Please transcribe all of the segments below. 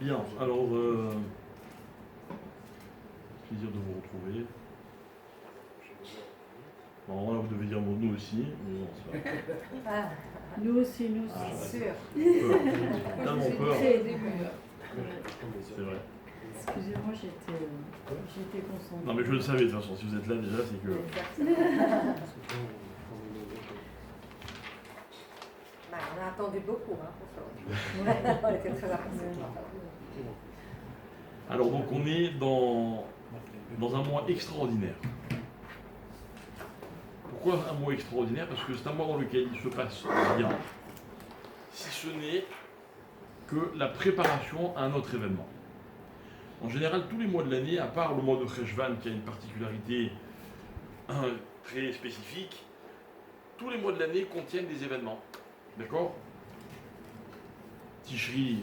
Bien, alors, plaisir de vous retrouver. Bon, là, vous devez dire bon, nous aussi, mais bon, c'est pas grave. Nous aussi, C'est sûr. Tellement peur. C'est vrai. Excusez-moi, j'étais concentrée. Non, mais je le savais de toute façon, si vous êtes là déjà, c'est que. Bah, on a attendu beaucoup pour ça. On était très impatients. Alors, donc, on est dans un mois extraordinaire. Pourquoi un mois extraordinaire? Parce que c'est un mois dans lequel il se passe rien, si ce n'est que la préparation à un autre événement. En général, tous les mois de l'année, à part le mois de Cheshvan qui a une particularité très spécifique, tous les mois de l'année contiennent des événements. D'accord? Tishri,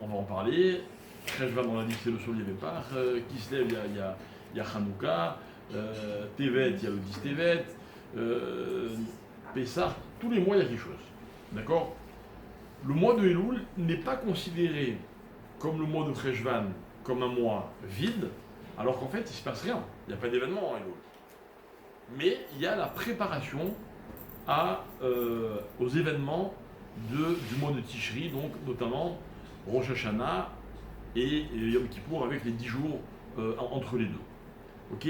on va en parler. Cheshvan, on a dit que c'est le Solier Vépar. Kislev, il y a Hanouka. Tevet, il y a le 10 Tevet. Pessah, tous les mois, il y a quelque chose. D'accord? Le mois de Elul n'est pas considéré comme le mois de Cheshvan, comme un mois vide, alors qu'en fait, il ne se passe rien. Il n'y a pas d'événement en Elul. Mais il y a la préparation aux événements du mois de Tishri, donc notamment Rosh Hashanah et Yom Kippour avec les 10 jours entre les deux. Ok?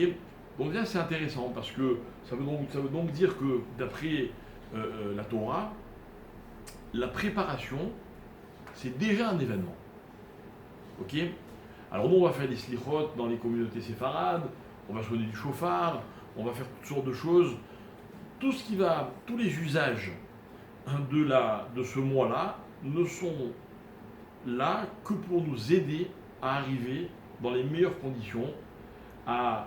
Donc là, c'est intéressant parce que ça veut donc dire que d'après la Torah, la préparation, c'est déjà un événement. Ok? Alors nous, on va faire des slichot dans les communautés séfarades, on va sonner du chauffard, on va faire toutes sortes de choses. Tous les usages de ce mois-là ne sont là que pour nous aider à arriver dans les meilleures conditions à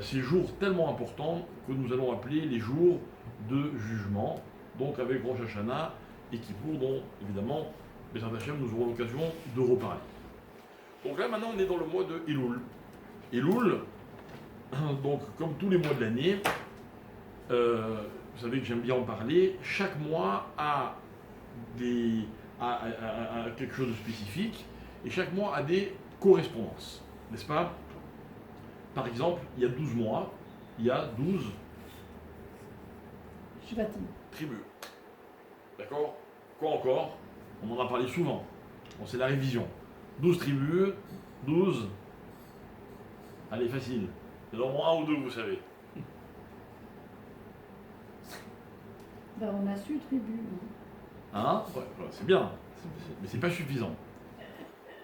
ces jours tellement importants que nous allons appeler les jours de jugement, donc avec Rosh Hashanah et Kippour, dont évidemment, Bézat Hachem, nous aurons l'occasion de reparler. Donc là, maintenant, on est dans le mois de Elul. Elul, donc comme tous les mois de l'année, vous savez que j'aime bien en parler, chaque mois a quelque chose de spécifique et chaque mois a des correspondances, n'est-ce pas? Par exemple, il y a 12 mois, il y a 12 tribus. D'accord? Quoi encore? On en a parlé souvent. Bon, c'est la révision. 12 tribus, 12. Allez, facile. Il y en a au moins un ou deux, vous savez. Ben, on a su tribu. Hein? Ouais, voilà, c'est bien. Mais c'est pas suffisant.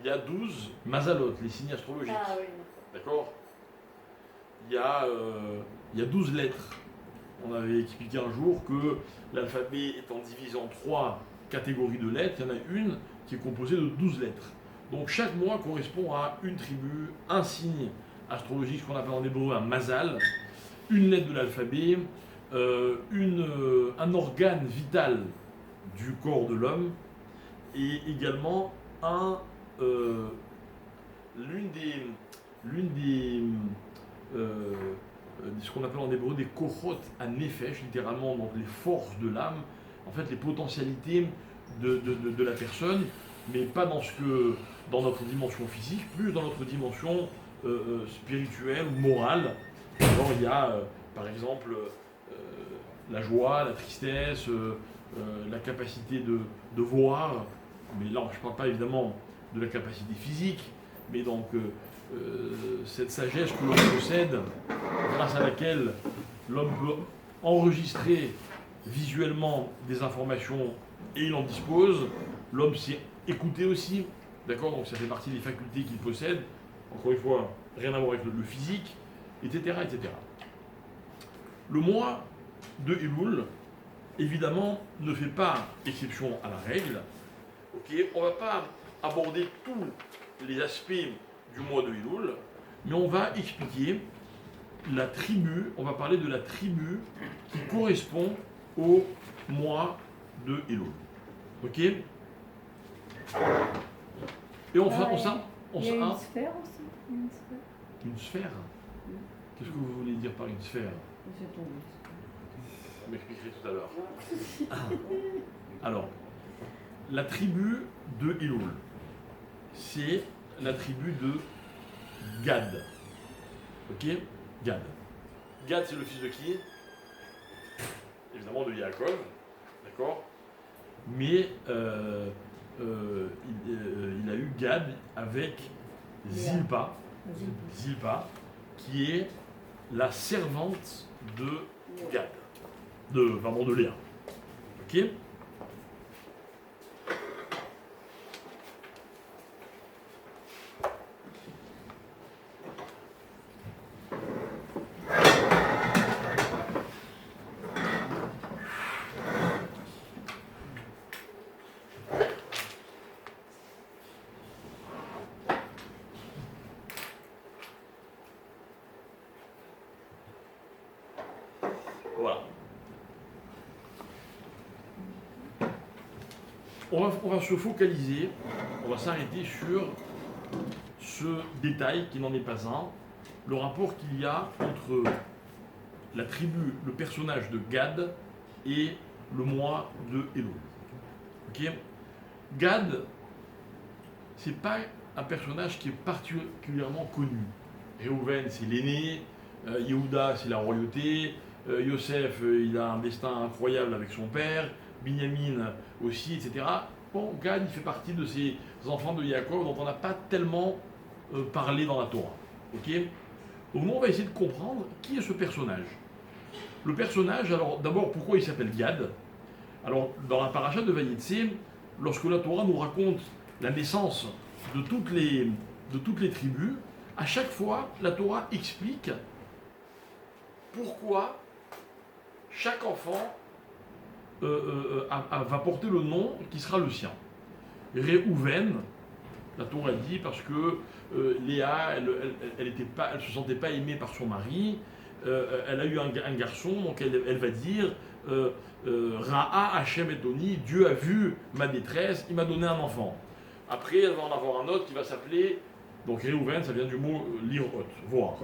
Il y a 12 mazalot, les signes astrologiques. Ah oui. D'accord? Il y a 12 lettres. On avait expliqué un jour que l'alphabet étant divisé en 3 catégories de lettres, il y en a une qui est composée de 12 lettres. Donc chaque mois correspond à une tribu, un signe astrologique, ce qu'on appelle en hébreu un mazal, une lettre de l'alphabet, un organe vital du corps de l'homme, et également ce qu'on appelle en hébreu des kochot à nefesh, littéralement donc les forces de l'âme, en fait les potentialités de la personne, mais pas dans notre dimension physique, plus dans notre dimension spirituelle ou morale. Alors il y a par exemple la joie, la tristesse, la capacité de voir, mais là je ne parle pas évidemment de la capacité physique, mais donc cette sagesse que l'homme possède, grâce à laquelle l'homme peut enregistrer visuellement des informations et il en dispose, l'homme sait écouter aussi, d'accord, donc ça fait partie des facultés qu'il possède, encore une fois, rien à voir avec le physique, etc., etc. Le mois de Elul, évidemment, ne fait pas exception à la règle. Okay, on ne va pas aborder tous les aspects du mois de Elul, mais on va expliquer la tribu, on va parler de la tribu qui correspond au mois de Elul. Ok? Et on fait ça. Il y a une sphère aussi. Une sphère? Qu'est-ce que vous voulez dire par une sphère? C'est tombé. Vous m'expliquerez tout à l'heure. Alors, la tribu de Elul. c'est la tribu de Gad. Ok? Gad. Gad, c'est le fils de qui? Évidemment de Yaakov, d'accord? Mais il a eu Gad avec Zilpa, qui est la servante de Gad, de Léa. Ok? Voilà. On va se focaliser, on va s'arrêter sur ce détail qui n'en est pas un, le rapport qu'il y a entre la tribu, le personnage de Gad et le moi de Elul. Ok? Gad, c'est pas un personnage qui est particulièrement connu. Réhouven, c'est l'aîné, Yehuda, c'est la royauté, Yosef, il a un destin incroyable avec son père, Binyamin aussi, etc. Bon, Gad, il fait partie de ces enfants de Yaakov dont on n'a pas tellement parlé dans la Torah. Ok? Donc nous, on va essayer de comprendre qui est ce personnage. Le personnage, alors d'abord, pourquoi il s'appelle Gad? Alors, dans la paracha de Vayetze, lorsque la Torah nous raconte la naissance de toutes les tribus, à chaque fois, la Torah explique pourquoi chaque enfant va porter le nom qui sera le sien. Réhouven, la Torah dit parce que Léa, elle se sentait pas aimée par son mari, elle a eu un garçon, donc elle va dire Ra'a Hashem etoni, Dieu a vu ma détresse, il m'a donné un enfant. Après, elle va en avoir un autre qui va s'appeler, donc Réhouven, ça vient du mot lirot, voir.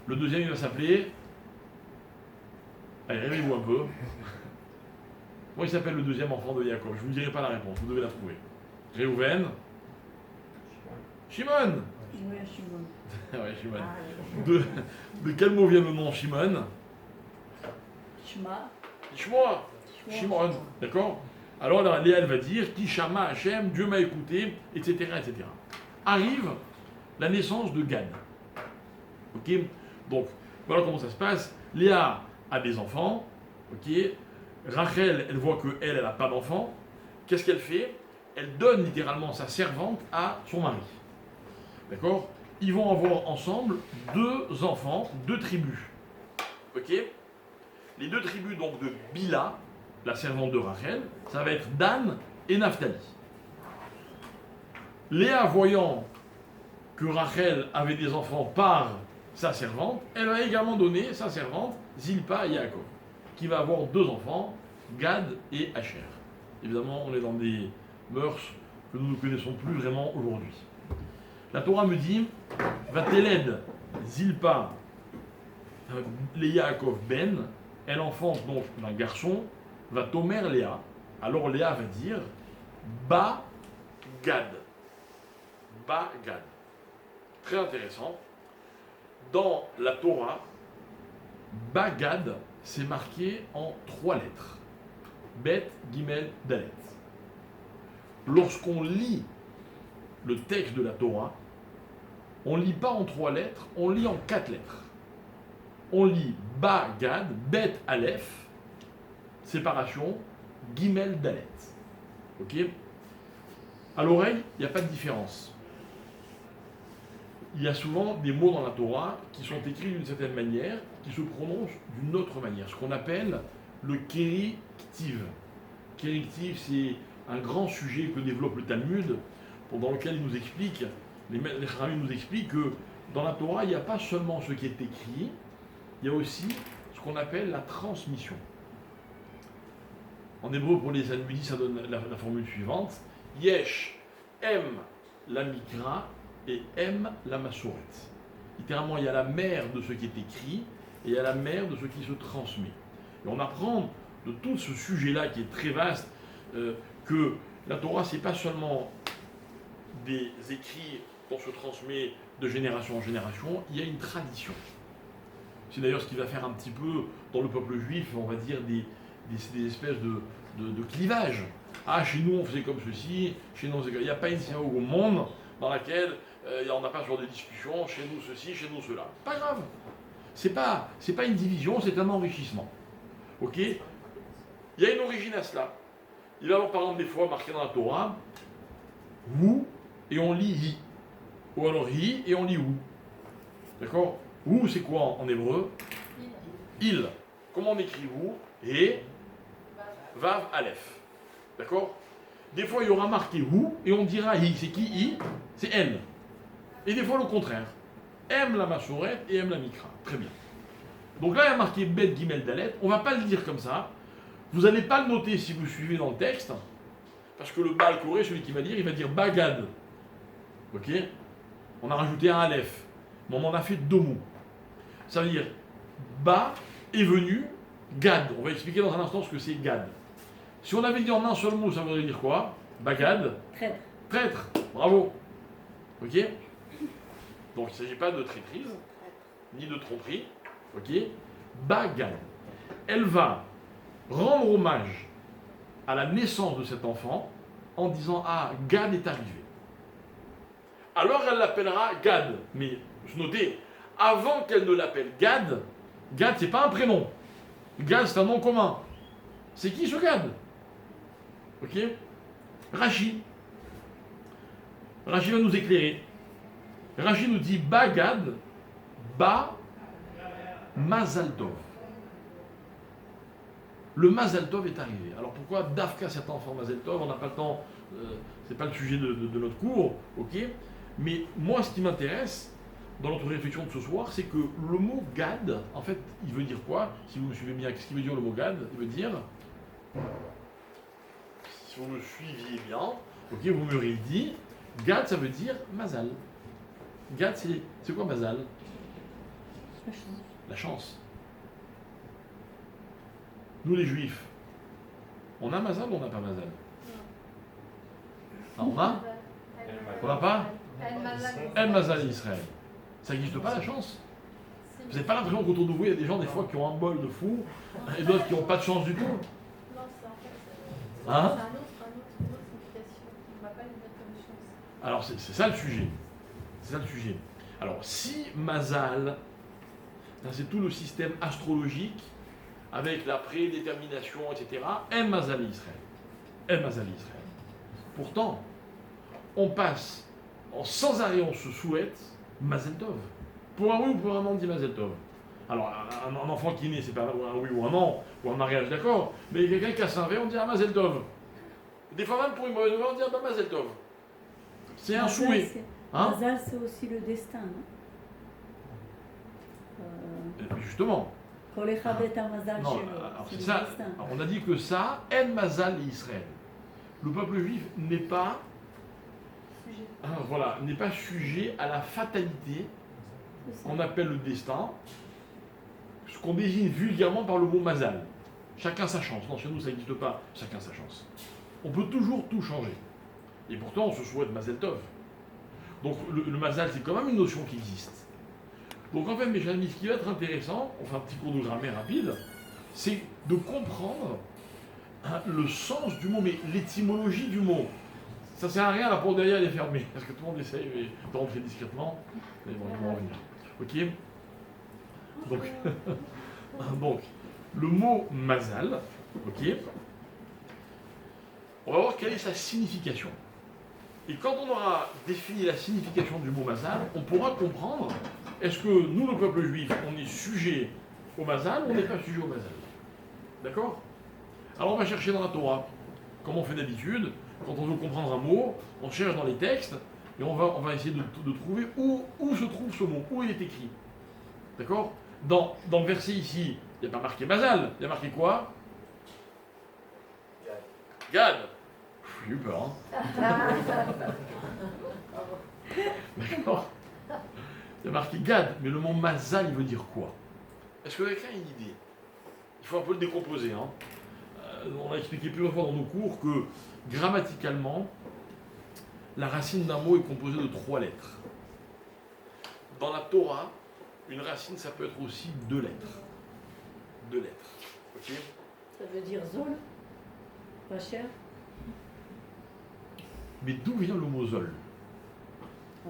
Le deuxième, il va s'appeler, allez, réveillez-vous un peu. Comment il s'appelle le deuxième enfant de Yaakov? Je ne vous dirai pas la réponse, vous devez la trouver. Réhouven. Shimon. Ouais, Shimon. Ouais, Shimon. Ah, De quel mot vient le nom Shimon? Shema. Shmoa. Shimon. D'accord? Alors Léa, elle va dire Kishama Hashem, Dieu m'a écouté, etc., etc. Arrive la naissance de Gad. Ok? Donc, voilà comment ça se passe. Léa a des enfants. Ok? Rachel, elle voit qu'elle n'a pas d'enfant. Qu'est-ce qu'elle fait? Elle donne littéralement sa servante à son mari. D'accord? Ils vont avoir ensemble 2 enfants, 2 tribus. Ok? Les 2 tribus donc de Bila, la servante de Rachel, ça va être Dan et Naphtali. Léa, voyant que Rachel avait des enfants par sa servante, elle va également donner sa servante Zilpa à Yaakov, qui va avoir 2 enfants, Gad et Asher. Évidemment, on est dans des mœurs que nous ne connaissons plus vraiment aujourd'hui. La Torah me dit Vateled Zilpa le Yaakov Ben, elle enfante donc d'un garçon, va Tomer Léa. Alors Léa va dire Ba Gad. Ba Gad. Très intéressant. Dans la Torah, Ba Gad, c'est marqué en 3 lettres. Bet, Gimel, Dalet. Lorsqu'on lit le texte de la Torah, on ne lit pas en 3 lettres, on lit en 4 lettres. On lit Ba Gad, Bet Aleph, séparation, Gimel Dalet. Ok? À l'oreille, il n'y a pas de différence. Il y a souvent des mots dans la Torah qui sont écrits d'une certaine manière, qui se prononcent d'une autre manière, ce qu'on appelle le Keri-Ktiv. Keri-Ktiv, c'est un grand sujet que développe le Talmud, dans lequel il nous explique, les Chachamim nous expliquent que dans la Torah, il n'y a pas seulement ce qui est écrit, il y a aussi ce qu'on appelle la transmission. En hébreu, pour les Talmudis, ça donne la formule suivante. Yesh, M, la Mikra, et M, la Masoret. Littéralement, il y a la mère de ce qui est écrit, et il y a la mère de ce qui se transmet. Et on apprend de tout ce sujet-là, qui est très vaste, que la Torah, c'est pas seulement des écrits qu'on se transmet de génération en génération, il y a une tradition. C'est d'ailleurs ce qui va faire un petit peu, dans le peuple juif, on va dire, des espèces de clivages. Ah, chez nous on faisait comme ceci, chez nous il n'y a pas une synagogue au monde dans laquelle on n'a pas ce genre de discussion, chez nous ceci, chez nous cela. Pas grave. C'est pas une division, c'est un enrichissement. Ok? Il y a une origine à cela. Il va y avoir par exemple des fois marqué dans la Torah, ou et on lit hi. Ou alors hi et on lit ou. D'accord? Ou c'est quoi en hébreu? Il. Comment on écrit ou? Et vav aleph. D'accord? Des fois il y aura marqué ou et on dira hi. C'est qui hi? C'est elle. Et des fois le contraire. Aime la Masouret et aime la Mikra. Très bien. Donc là il y a marqué Bet Gimel Dalet. On ne va pas le dire comme ça. Vous n'allez pas le noter si vous suivez dans le texte. Parce que le Baal Koré, celui qui va lire, il va dire Bagad. Ok? On a rajouté un Aleph. Mais on en a fait deux mots. Ça veut dire Ba est venu, Gad. On va expliquer dans un instant ce que c'est Gad. Si on avait dit en un seul mot, ça voudrait dire quoi? Bagad. Traître. Traître. Bravo. Ok? Donc il ne s'agit pas de traîtrise, ni de tromperie. Ok? Bagad. Elle va rendre hommage à la naissance de cet enfant en disant ah, Gad est arrivé. Alors elle l'appellera Gad. Mais notez, avant qu'elle ne l'appelle Gad, Gad c'est pas un prénom. Gad c'est un nom commun. C'est qui ce Gad? Ok? Rachi. Rachi va nous éclairer. Rachi nous dit Ba Gad, Ba Mazal Tov. Le Mazal Tov est arrivé. Alors pourquoi Dafka cet enfant Mazal Tov? On n'a pas le temps, c'est pas le sujet de notre cours, ok? Mais moi ce qui m'intéresse dans notre réflexion de ce soir, c'est que le mot Gad, en fait, il veut dire quoi? Si vous me suivez bien, qu'est-ce qu'il veut dire le mot Gad? Il veut dire, si vous me suiviez bien, ok, vous m'auriez dit, Gad ça veut dire Mazal. Gad c'est quoi Mazal? La chance. La chance. Nous les juifs, on a Mazal ou on n'a pas Mazal? Ah, on a? On n'a pas? El Mazal Israël. Ça n'existe pas la chance? Vous n'avez pas l'impression qu'autour de vous, il y a des gens des fois qui ont un bol de fou et d'autres qui n'ont pas de chance du tout? Non, c'est en fait. Hein? C'est une autre signification. On ne va pas les mettre comme chance. Alors c'est ça le sujet. C'est ça le sujet. Alors si Mazal, c'est tout le système astrologique avec la prédétermination, etc. El Mazal Israël. El Mazal Israël. Pourtant, on passe, sans arrêt on se souhaite Mazel Tov. Pour un oui ou pour un non, on dit Mazel Tov. Alors, un enfant qui est né, c'est pas un oui ou un non, ou un mariage, d'accord, mais quelqu'un qui a 5 on dit Mazel Tov. Des fois même pour une mauvaise nouvelle, on dit Mazel Tov. C'est un souhait. Hein? Mazal, c'est aussi le destin, non? Justement. Pour les Chabet Mazal Non, chez alors c'est c'est le ça. destin. Alors, on a dit que ça, En Mazal Israël. Le peuple juif n'est pas, voilà, n'est pas sujet à la fatalité qu'on appelle le destin, ce qu'on désigne vulgairement par le mot Mazal. Chacun sa chance. Non, chez nous ça n'existe pas. Chacun sa chance. On peut toujours tout changer. Et pourtant, on se souhaite Mazel Tov. Donc le Mazal, c'est quand même une notion qui existe. Donc en fait, mes chers amis, ce qui va être intéressant, on fait un petit cours de grammaire rapide, c'est de comprendre le sens du mot, mais l'étymologie du mot. Ça sert à rien, la porte derrière elle est fermée, parce que tout le monde essaye de rentrer discrètement. Mais bon, ils vont revenir. Ok? Donc, le mot Mazal, ok? On va voir quelle est sa signification. Et quand on aura défini la signification du mot Mazal, on pourra comprendre est-ce que nous, le peuple juif, on est sujet au Mazal ou on n'est pas sujet au Mazal. D'accord? Alors on va chercher dans la Torah, comme on fait d'habitude, quand on veut comprendre un mot, on cherche dans les textes et on va essayer de trouver où se trouve ce mot, où il est écrit. D'accord? Dans le verset ici, il n'y a pas marqué Mazal, il y a marqué quoi? Gad. J'ai eu peur, hein? D'accord? Il y a marqué Gad, mais le mot Mazal, il veut dire quoi? Est-ce que quelqu'un a une idée? Il faut un peu le décomposer, hein? On a expliqué plusieurs fois dans nos cours que grammaticalement, la racine d'un mot est composée de 3 lettres. Dans la Torah, une racine, ça peut être aussi 2 lettres. 2 lettres. Ok? Ça veut dire zol, pas cher. Mais d'où vient le mot zol? Ah.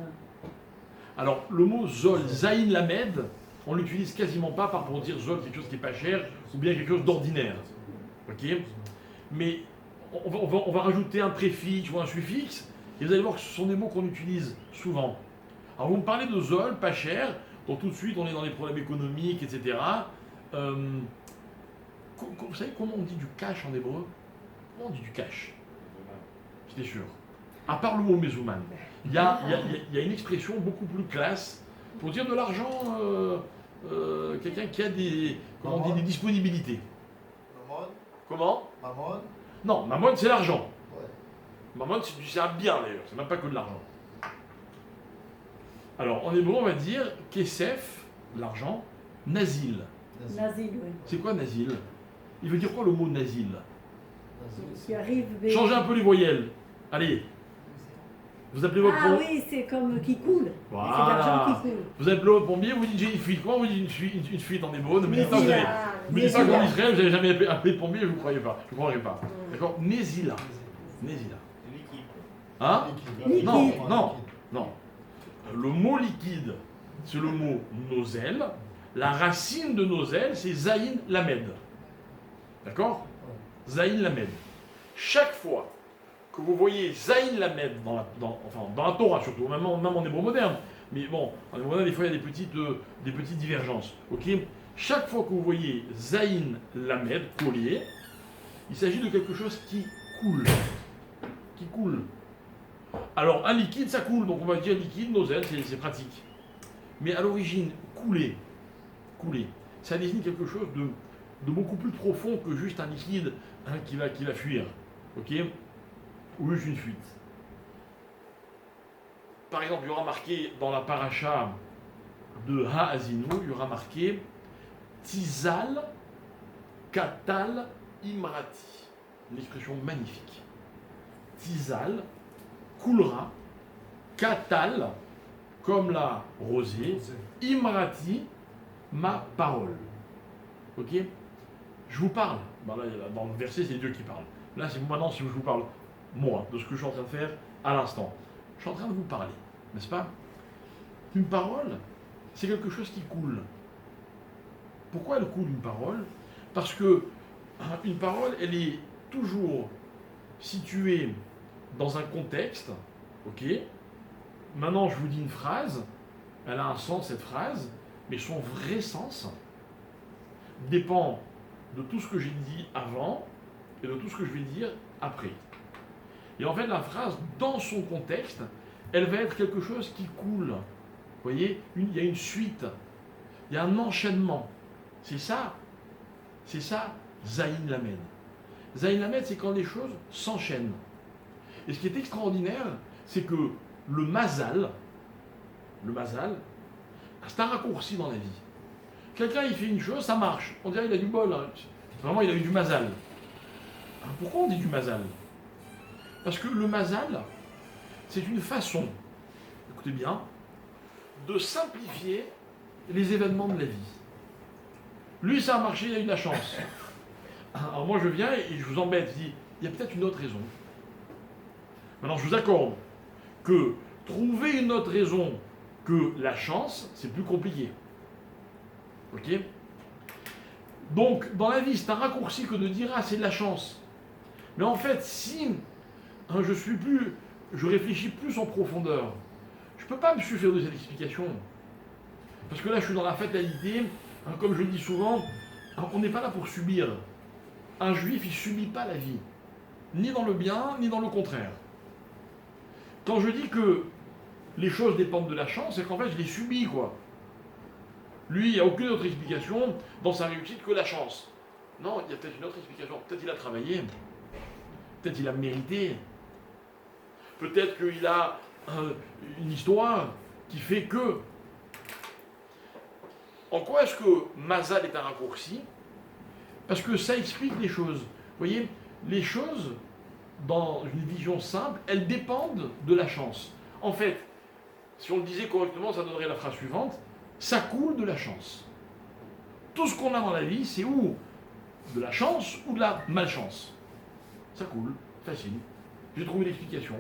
Alors, le mot zol, zayin lamed, on l'utilise quasiment pas pour dire zol, quelque chose qui n'est pas cher, ou bien quelque chose d'ordinaire. Ok? Mais on va rajouter un préfixe ou un suffixe, et vous allez voir que ce sont des mots qu'on utilise souvent. Alors, vous me parlez de zol, pas cher, donc tout de suite on est dans les problèmes économiques, etc. Vous savez comment on dit du cash en hébreu? Comment on dit du cash? J'étais sûr. À part le mot mezouman, il y a une expression beaucoup plus classe pour dire de l'argent, quelqu'un qui a des, comment on dit, des disponibilités. Mammon, Comment? Mammon, Non, mammon c'est l'argent. ouais. Mammon c'est un bien d'ailleurs, c'est même pas que de l'argent. Alors en hébreu on va dire kesef, l'argent, nazil. Nazil, oui. C'est quoi nazil? Il veut dire quoi le mot nazil? Qui arrive. mais- Changez un peu les voyelles. Allez. Vous appelez votre Ah pompier. oui, c'est comme qui coule. Voilà. C'est l'argent qui coule. Vous appelez votre pompier, vous dites j'ai une fuite. Comment vous dites une fuite en hébreu? Ne me dites pas que vous Nézila. avez. Ne me dites pas qu'en Nézila. Israël, vous n'avez jamais appelé de pompier, je ne vous croyais pas. Je ne croirais pas. D'accord? Nézila. Nézila. Hein? Liquide. Non, non, non. Le mot liquide, c'est le mot nozel. La racine de nozel, c'est zayin lamed. D'accord? Zayin lamed. Chaque fois que vous voyez zayin lamed dans la Torah surtout, même en hébreu moderne, mais bon, en hébreu moderne, des fois il y a des petites divergences. Ok? Chaque fois que vous voyez zayin lamed, collier, il s'agit de quelque chose qui coule. Qui coule. Alors, un liquide, ça coule, donc on va dire liquide, nozel, c'est pratique. Mais à l'origine, couler, ça désigne quelque chose de beaucoup plus profond que juste un liquide qui va fuir, ok? Ou juste une fuite. Par exemple, il y aura marqué dans la paracha de Ha'azinu, il y aura marqué Tizal Katal Imrati. Une expression magnifique. Tizal coulera, Katal, comme la rosée, Imrati, ma parole. Ok? Je vous parle. Ben là, dans le verset, c'est Dieu qui parle. Là, c'est maintenant si je vous parle, moi, de ce que je suis en train de faire à l'instant. Je suis en train de vous parler, n'est-ce pas? Une parole, c'est quelque chose qui coule. Pourquoi elle coule une parole? Parce que une parole, elle est toujours située dans un contexte, ok? Maintenant, je vous dis une phrase, elle a un sens, cette phrase, mais son vrai sens dépend de tout ce que j'ai dit avant et de tout ce que je vais dire après. Et en fait, la phrase, dans son contexte, elle va être quelque chose qui coule. Vous voyez, il y a une suite, il y a un enchaînement. C'est ça, Zayin Lamed. Zayin Lamed, c'est quand les choses s'enchaînent. Et ce qui est extraordinaire, c'est que le mazal, c'est un raccourci dans la vie. Quelqu'un, il fait une chose, ça marche. On dirait qu'il a du bol. Hein. Vraiment, il a eu du mazal. Alors, pourquoi on dit du mazal? Parce que le mazal, c'est une façon, écoutez bien, de simplifier les événements de la vie. Lui, ça a marché, il a eu de la chance. Alors moi, je viens et je vous embête, je dis, il y a peut-être une autre raison. Maintenant, je vous accorde que trouver une autre raison que la chance, c'est plus compliqué. Ok? Donc, dans la vie, c'est un raccourci que de dire, ah, c'est de la chance. Mais en fait, si je réfléchis plus en profondeur, je ne peux pas me suffire de cette explication. Parce que là, je suis dans la fatalité. Comme je le dis souvent, on n'est pas là pour subir. Un juif, il ne subit pas la vie. Ni dans le bien, ni dans le contraire. Quand je dis que les choses dépendent de la chance, c'est qu'en fait, je les subis, quoi. Lui, il n'y a aucune autre explication dans sa réussite que la chance. Non, il y a peut-être une autre explication. Peut-être il a travaillé. Peut-être il a mérité. Peut-être qu'il a une histoire qui fait que... En quoi est-ce que Mazal est un raccourci? Parce que ça explique les choses. Vous voyez, les choses dans une vision simple, elles dépendent de la chance. En fait, si on le disait correctement, ça donnerait la phrase suivante, ça coule de la chance. Tout ce qu'on a dans la vie, c'est ou de la chance ou de la malchance. Ça coule, facile. J'ai trouvé l'explication,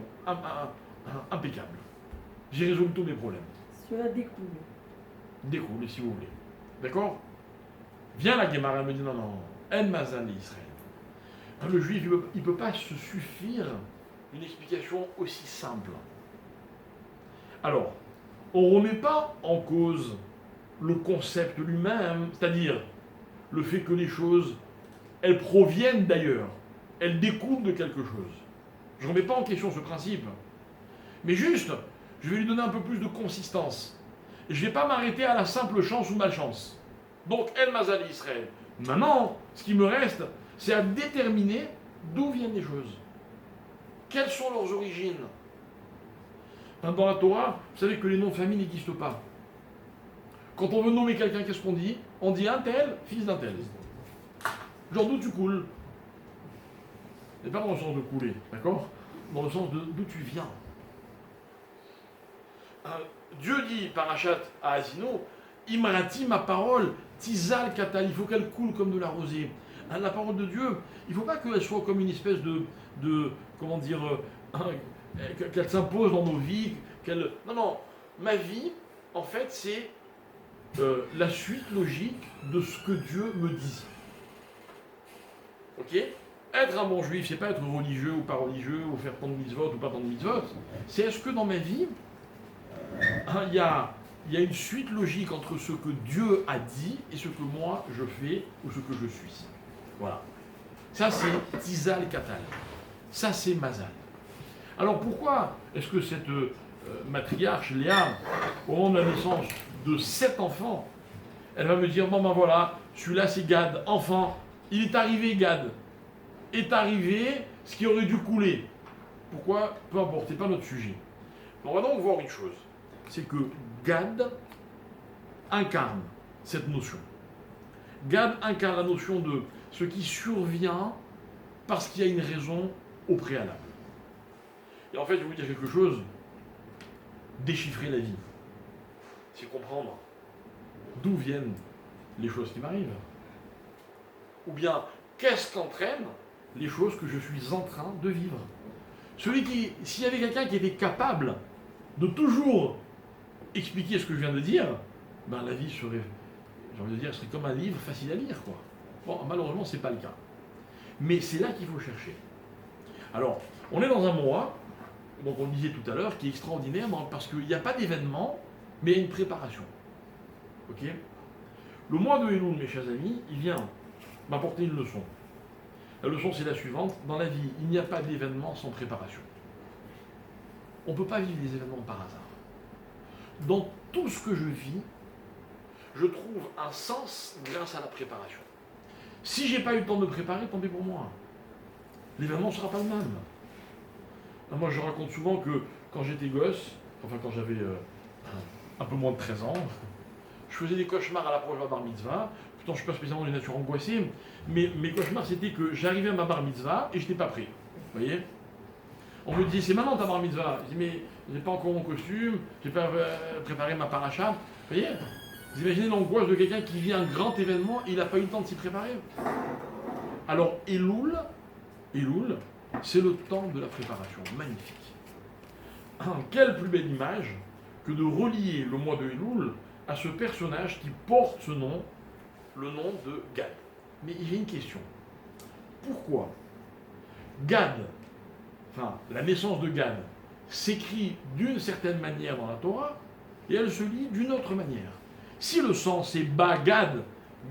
impeccable. J'ai résolu tous mes problèmes. Cela découle. Découle, si vous voulez. D'accord? Vient la Guémara, elle me dit non, non, En Mazal Israël. Le juif, il ne peut pas se suffire d'une explication aussi simple. Alors, on ne remet pas en cause le concept lui-même, c'est-à-dire le fait que les choses, elles proviennent d'ailleurs, elles découlent de quelque chose. Je ne remets pas en question ce principe. Mais juste, je vais lui donner un peu plus de consistance. Et je ne vais pas m'arrêter à la simple chance ou malchance. Donc, El Mazal Israël. Maintenant, ce qui me reste, c'est à déterminer d'où viennent les choses. Quelles sont leurs origines? Dans la Torah, vous savez que les noms de famille n'existent pas. Quand on veut nommer quelqu'un, qu'est-ce qu'on dit? On dit un tel, fils d'un tel. Genre d'où tu coules. Et pas dans le sens de couler, d'accord? Dans le sens d'où tu viens. Dieu dit, parachat à Asino, Imrati, ma parole, Tizal Katal, il faut qu'elle coule comme de la rosée. La parole de Dieu, il ne faut pas qu'elle soit comme une espèce de comment dire, qu'elle s'impose dans nos vies. Non, non, ma vie, en fait, c'est la suite logique de ce que Dieu me dit. Ok? Être un bon juif, c'est pas être religieux ou pas religieux, ou faire tant de mitzvot ou pas tant de mitzvot. C'est est-ce que dans ma vie, il y a une suite logique entre ce que Dieu a dit et ce que moi je fais ou ce que je suis. Voilà. Ça c'est Tizal Katal. Ça c'est Mazal. Alors pourquoi est-ce que cette matriarche, Léa, au moment de la naissance de 7 enfants, elle va me dire, bon ben voilà, celui-là c'est Gad, enfant, il est arrivé Gad, est arrivé ce qui aurait dû couler. Pourquoi? Peu importe, c'est pas notre sujet. On va donc voir une chose, c'est que Gad incarne cette notion. Gad incarne la notion de ce qui survient parce qu'il y a une raison au préalable. Et en fait, je vais vous dire quelque chose, déchiffrer la vie, c'est comprendre d'où viennent les choses qui m'arrivent. Ou bien, qu'est-ce qu'entraîne les choses que je suis en train de vivre. S'il y avait quelqu'un qui était capable de toujours expliquer ce que je viens de dire, ben la vie serait, j'ai envie de dire, serait comme un livre facile à lire, quoi. Bon, malheureusement, c'est pas le cas. Mais c'est là qu'il faut chercher. Alors, on est dans un mois, donc on le disait tout à l'heure, qui est extraordinaire parce qu'il n'y a pas d'événement, mais il y a une préparation. Ok? Le mois de Elul, mes chers amis, il vient m'apporter une leçon. La leçon, c'est la suivante. Dans la vie, il n'y a pas d'événement sans préparation. On ne peut pas vivre des événements par hasard. Dans tout ce que je vis, je trouve un sens grâce à la préparation. Si je n'ai pas eu le temps de me préparer, tant pis pour moi. L'événement ne sera pas le même. Moi, je raconte souvent que quand j'étais gosse, enfin quand j'avais un peu moins de 13 ans, je faisais des cauchemars à l'approche de ma bar mitzvah. Pourtant, je ne suis pas spécialement d'une nature angoissée, mais mes cauchemars, c'était que j'arrivais à ma bar mitzvah et je n'étais pas prêt. Vous voyez? On me disait, c'est maintenant ta bar mitzvah. Je dis, mais je n'ai pas encore mon costume, je n'ai pas préparé ma paracha. Vous voyez? Vous imaginez l'angoisse de quelqu'un qui vit un grand événement et il n'a pas eu le temps de s'y préparer. Alors, Elul, c'est le temps de la préparation. Magnifique. Quelle plus belle image que de relier le mois de Elul à ce personnage qui porte ce nom, le nom de Gad. Mais il y a une question. Pourquoi Gad, enfin la naissance de Gad, s'écrit d'une certaine manière dans la Torah et elle se lit d'une autre manière? Si le sens est Bagad,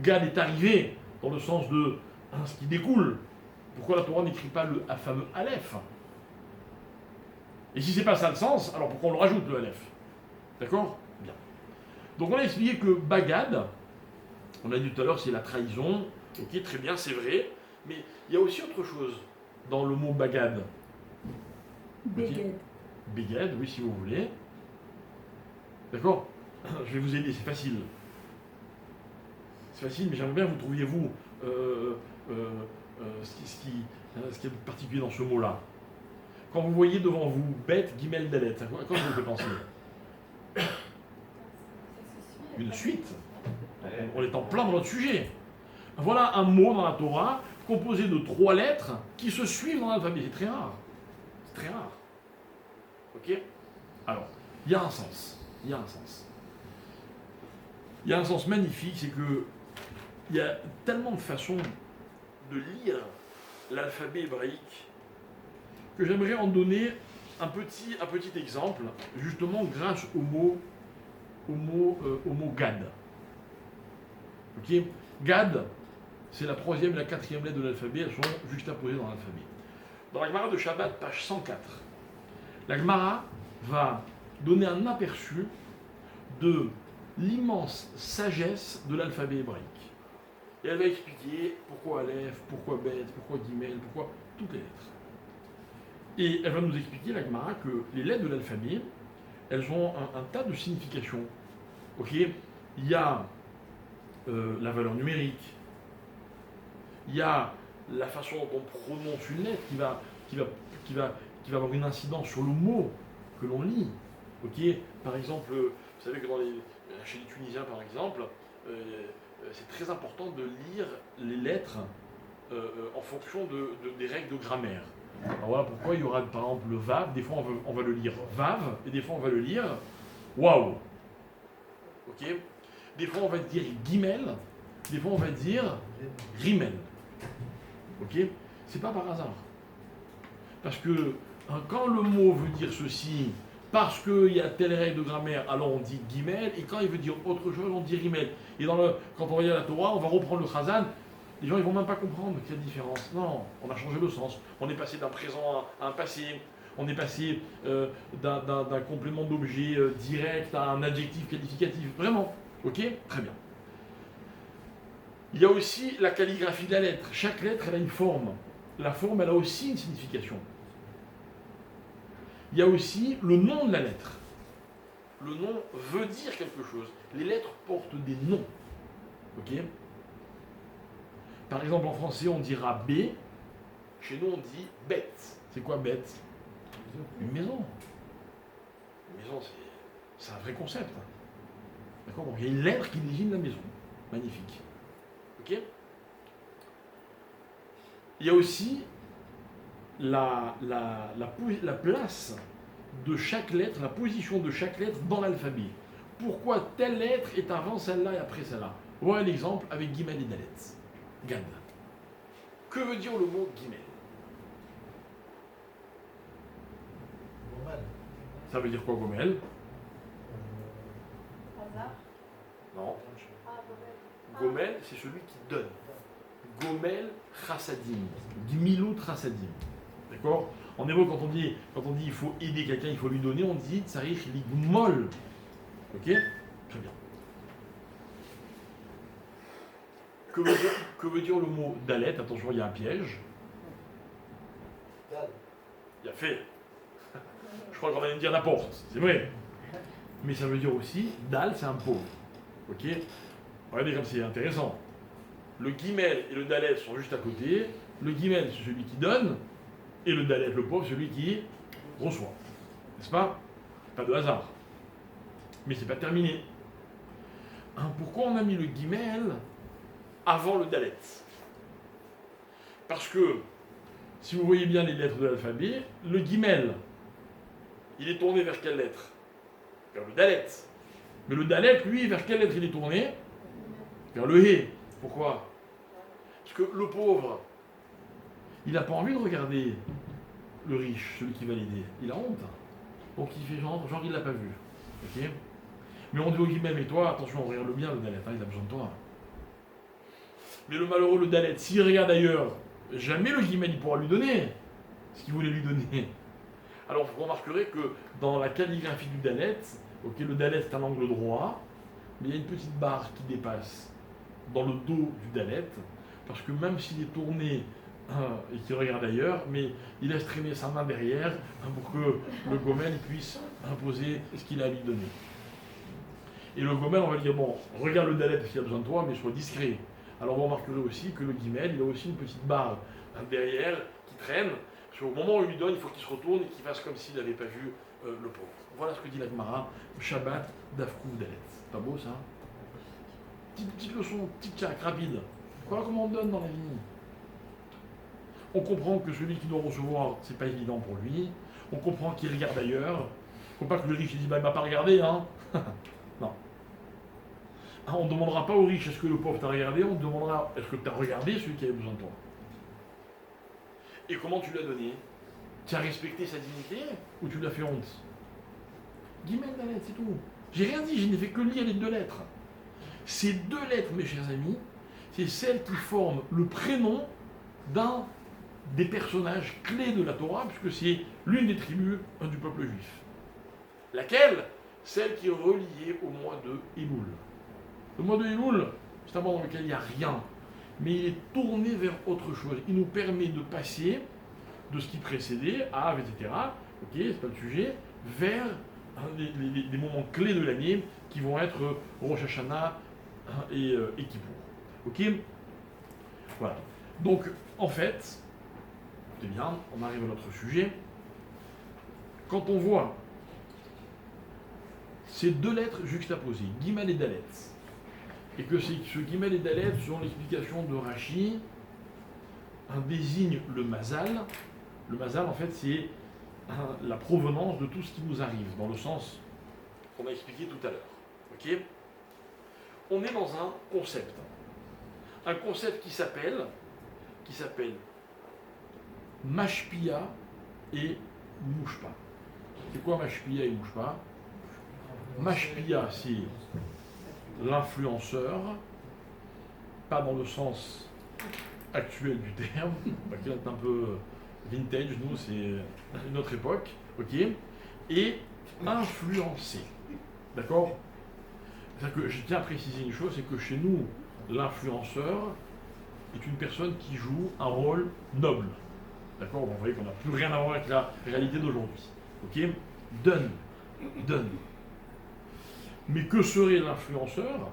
Gad est arrivé dans le sens de ce qui découle, pourquoi la Torah n'écrit pas le fameux Aleph? Et si c'est pas ça le sens, alors pourquoi on le rajoute le Aleph? D'accord? Bien. Donc on a expliqué que Bagad, on a dit tout à l'heure, c'est la trahison. Ok, très bien, c'est vrai. Mais il y a aussi autre chose dans le mot Bagad. Beged. Beged, oui, si vous voulez. D'accord? Je vais vous aider, c'est facile. C'est facile, mais j'aimerais bien que vous trouviez, vous, ce qui est particulier dans ce mot-là. Quand vous voyez devant vous bête, guimel, dalet, à quoi vous pouvez penser? Une suite. On est en plein dans notre sujet. Voilà un mot dans la Torah composé de 3 lettres qui se suivent dans l'alphabet. C'est très rare. C'est très rare. Ok? Alors, il y a un sens. Il y a un sens. Il y a un sens magnifique, c'est que il y a tellement de façons de lire l'alphabet hébraïque que j'aimerais en donner un petit exemple, justement grâce au mot Gad. Ok? Gad, c'est la 3e et la 4e lettre de l'alphabet, elles sont juxtaposées dans l'alphabet. Dans la Gemara de Shabbat, page 104, la Gemara va donner un aperçu de l'immense sagesse de l'alphabet hébraïque. Et elle va expliquer pourquoi Aleph, pourquoi Bet, pourquoi Gimel, pourquoi toutes les lettres. Et elle va nous expliquer, la Gemara, que les lettres de l'alphabet, elles ont un tas de significations. Ok? Il y a la valeur numérique, il y a la façon dont on prononce une lettre qui va avoir une incidence sur le mot que l'on lit. Ok? Par exemple, vous savez que chez les Tunisiens, par exemple, c'est très important de lire les lettres en fonction des règles de grammaire. Alors voilà pourquoi il y aura par exemple le Vav, des fois on va le lire Vav, et des fois on va le lire Waouh. Ok? Des fois on va dire Gimel, des fois on va dire Rimel. Ok? C'est pas par hasard. Parce que quand le mot veut dire ceci, parce qu'il y a telle règle de grammaire, alors on dit Gimel, et quand il veut dire autre chose, on dit Rimel. Et quand on va lire la Torah, on va reprendre le Chazan. Les gens ils vont même pas comprendre qu'il y a différence. Non, on a changé le sens. On est passé d'un présent à un passé. On est passé d'un complément d'objet direct à un adjectif qualificatif. Vraiment. Ok? Très bien. Il y a aussi la calligraphie de la lettre. Chaque lettre, elle a une forme. La forme, elle a aussi une signification. Il y a aussi le nom de la lettre. Le nom veut dire quelque chose. Les lettres portent des noms. Ok? Par exemple, en français, on dira B. Chez nous, on dit bête. C'est quoi bête? Une maison. Une maison, c'est un vrai concept. D'accord? Donc, il y a une lettre qui désigne la maison. Magnifique. Ok? Il y a aussi la place de chaque lettre, la position de chaque lettre dans l'alphabet. Pourquoi telle lettre est avant celle-là et après celle-là? Voilà l'exemple avec Gimel et Dalet. Gad. Que veut dire le mot Gimel? Gomel. Ça veut dire quoi, Gomel? Hasard. Non. Ah, Gomel, c'est celui qui donne. Gomel chassadim. Gmilut chassadim. D'accord? En hébreu, quand on dit il faut aider quelqu'un, il faut lui donner, on dit tsarich ligmol. Ok? Très bien. Que veut dire le mot dalet? Attention, il y a un piège. Dal. Il y a fait. Je crois qu'on allait me dire la porte, c'est vrai. Mais ça veut dire aussi, dal, c'est un pauvre. Ok? Regardez comme c'est intéressant. Le guimel et le dalet sont juste à côté. Le guimel, c'est celui qui donne. Et le dalet, le pauvre, celui qui reçoit. N'est-ce pas? Pas de hasard. Mais c'est pas terminé. Pourquoi on a mis le guimel avant le dalet? Parce que, si vous voyez bien les lettres de l'alphabet, le guimel, il est tourné vers quelle lettre? Vers le dalet. Mais le dalet, lui, vers quelle lettre il est tourné? Vers le hé. Pourquoi? Parce que le pauvre, il n'a pas envie de regarder le riche, celui qui va l'aider. Il a honte. Donc il fait genre il l'a pas vu. Ok? Mais on dit au guillemets, mais toi, attention, regarde-le bien, le dalet, il a besoin de toi. Mais le malheureux, le dalet, s'il regarde ailleurs, jamais le guillemets il pourra lui donner ce qu'il voulait lui donner. Alors vous remarquerez que dans la calligraphie du dalet, ok, le dalet c'est un angle droit, mais il y a une petite barre qui dépasse dans le dos du dalet, parce que même s'il est tourné et qu'il regarde ailleurs, mais il laisse traîner sa main derrière pour que le gomel puisse imposer ce qu'il a à lui donner. Et le gomel, on va lui dire, bon, regarde le dalet parce qu'il a besoin de toi, mais sois discret. Alors vous remarquerez aussi que le guimel, il a aussi une petite barre derrière qui traîne, Parce qu'au moment où il lui donne, il faut qu'il se retourne et qu'il fasse comme s'il n'avait pas vu le pauvre. Voilà ce que dit la Gemara, Shabbat d'Afkou Dalet. Pas beau ça? Petite leçon, petite tchac, rapide. Voilà comment on donne dans la vie. On comprend que celui qui doit recevoir, c'est pas évident pour lui. On comprend qu'il regarde ailleurs. Il ne faut pas que le riche il dit bah, il m'a pas regardé, hein. Non. On ne demandera pas au riche est-ce que le pauvre t'a regardé, on demandera est-ce que tu as regardé celui qui avait besoin de toi. Et comment tu l'as donné? Tu as respecté sa dignité ou tu lui as fait honte? Guillemets de la lettre, c'est tout. J'ai rien dit, je n'ai fait que lire les 2 lettres. Ces 2 lettres, mes chers amis, c'est celles qui forment le prénom d'un des personnages clés de la Torah, puisque c'est l'une des tribus du peuple juif. Laquelle? Celle qui est reliée au mois de Elul. Le mois de Elul, c'est un mois dans lequel il n'y a rien, mais il est tourné vers autre chose. Il nous permet de passer de ce qui précédait, Av, etc., ok, c'est pas le sujet, vers des moments clés de l'année qui vont être Rosh Hashanah et Kippour. Ok? Voilà. Donc, en fait, c'est bien, on arrive à notre sujet. Quand on voit ces 2 lettres juxtaposées, Gimel et Dalet, et que ce Gimel et Dalet, selon l'explication de Rashi, désigne le Mazal. Le Mazal, en fait, c'est la provenance de tout ce qui nous arrive, dans le sens qu'on a expliqué tout à l'heure. Ok? On est dans un concept. Un concept qui s'appelle Mashpia et Mushpa. C'est quoi Mashpia et Mushpa? Mashpia, c'est l'influenceur, pas dans le sens actuel du terme, qui est un peu vintage, nous c'est une autre époque, ok, et influencer, d'accord? C'est-à-dire que je tiens à préciser une chose, c'est que chez nous, l'influenceur est une personne qui joue un rôle noble, d'accord? Bon, vous voyez qu'on n'a plus rien à voir avec la réalité d'aujourd'hui, ok? Donne. Mais que serait l'influenceur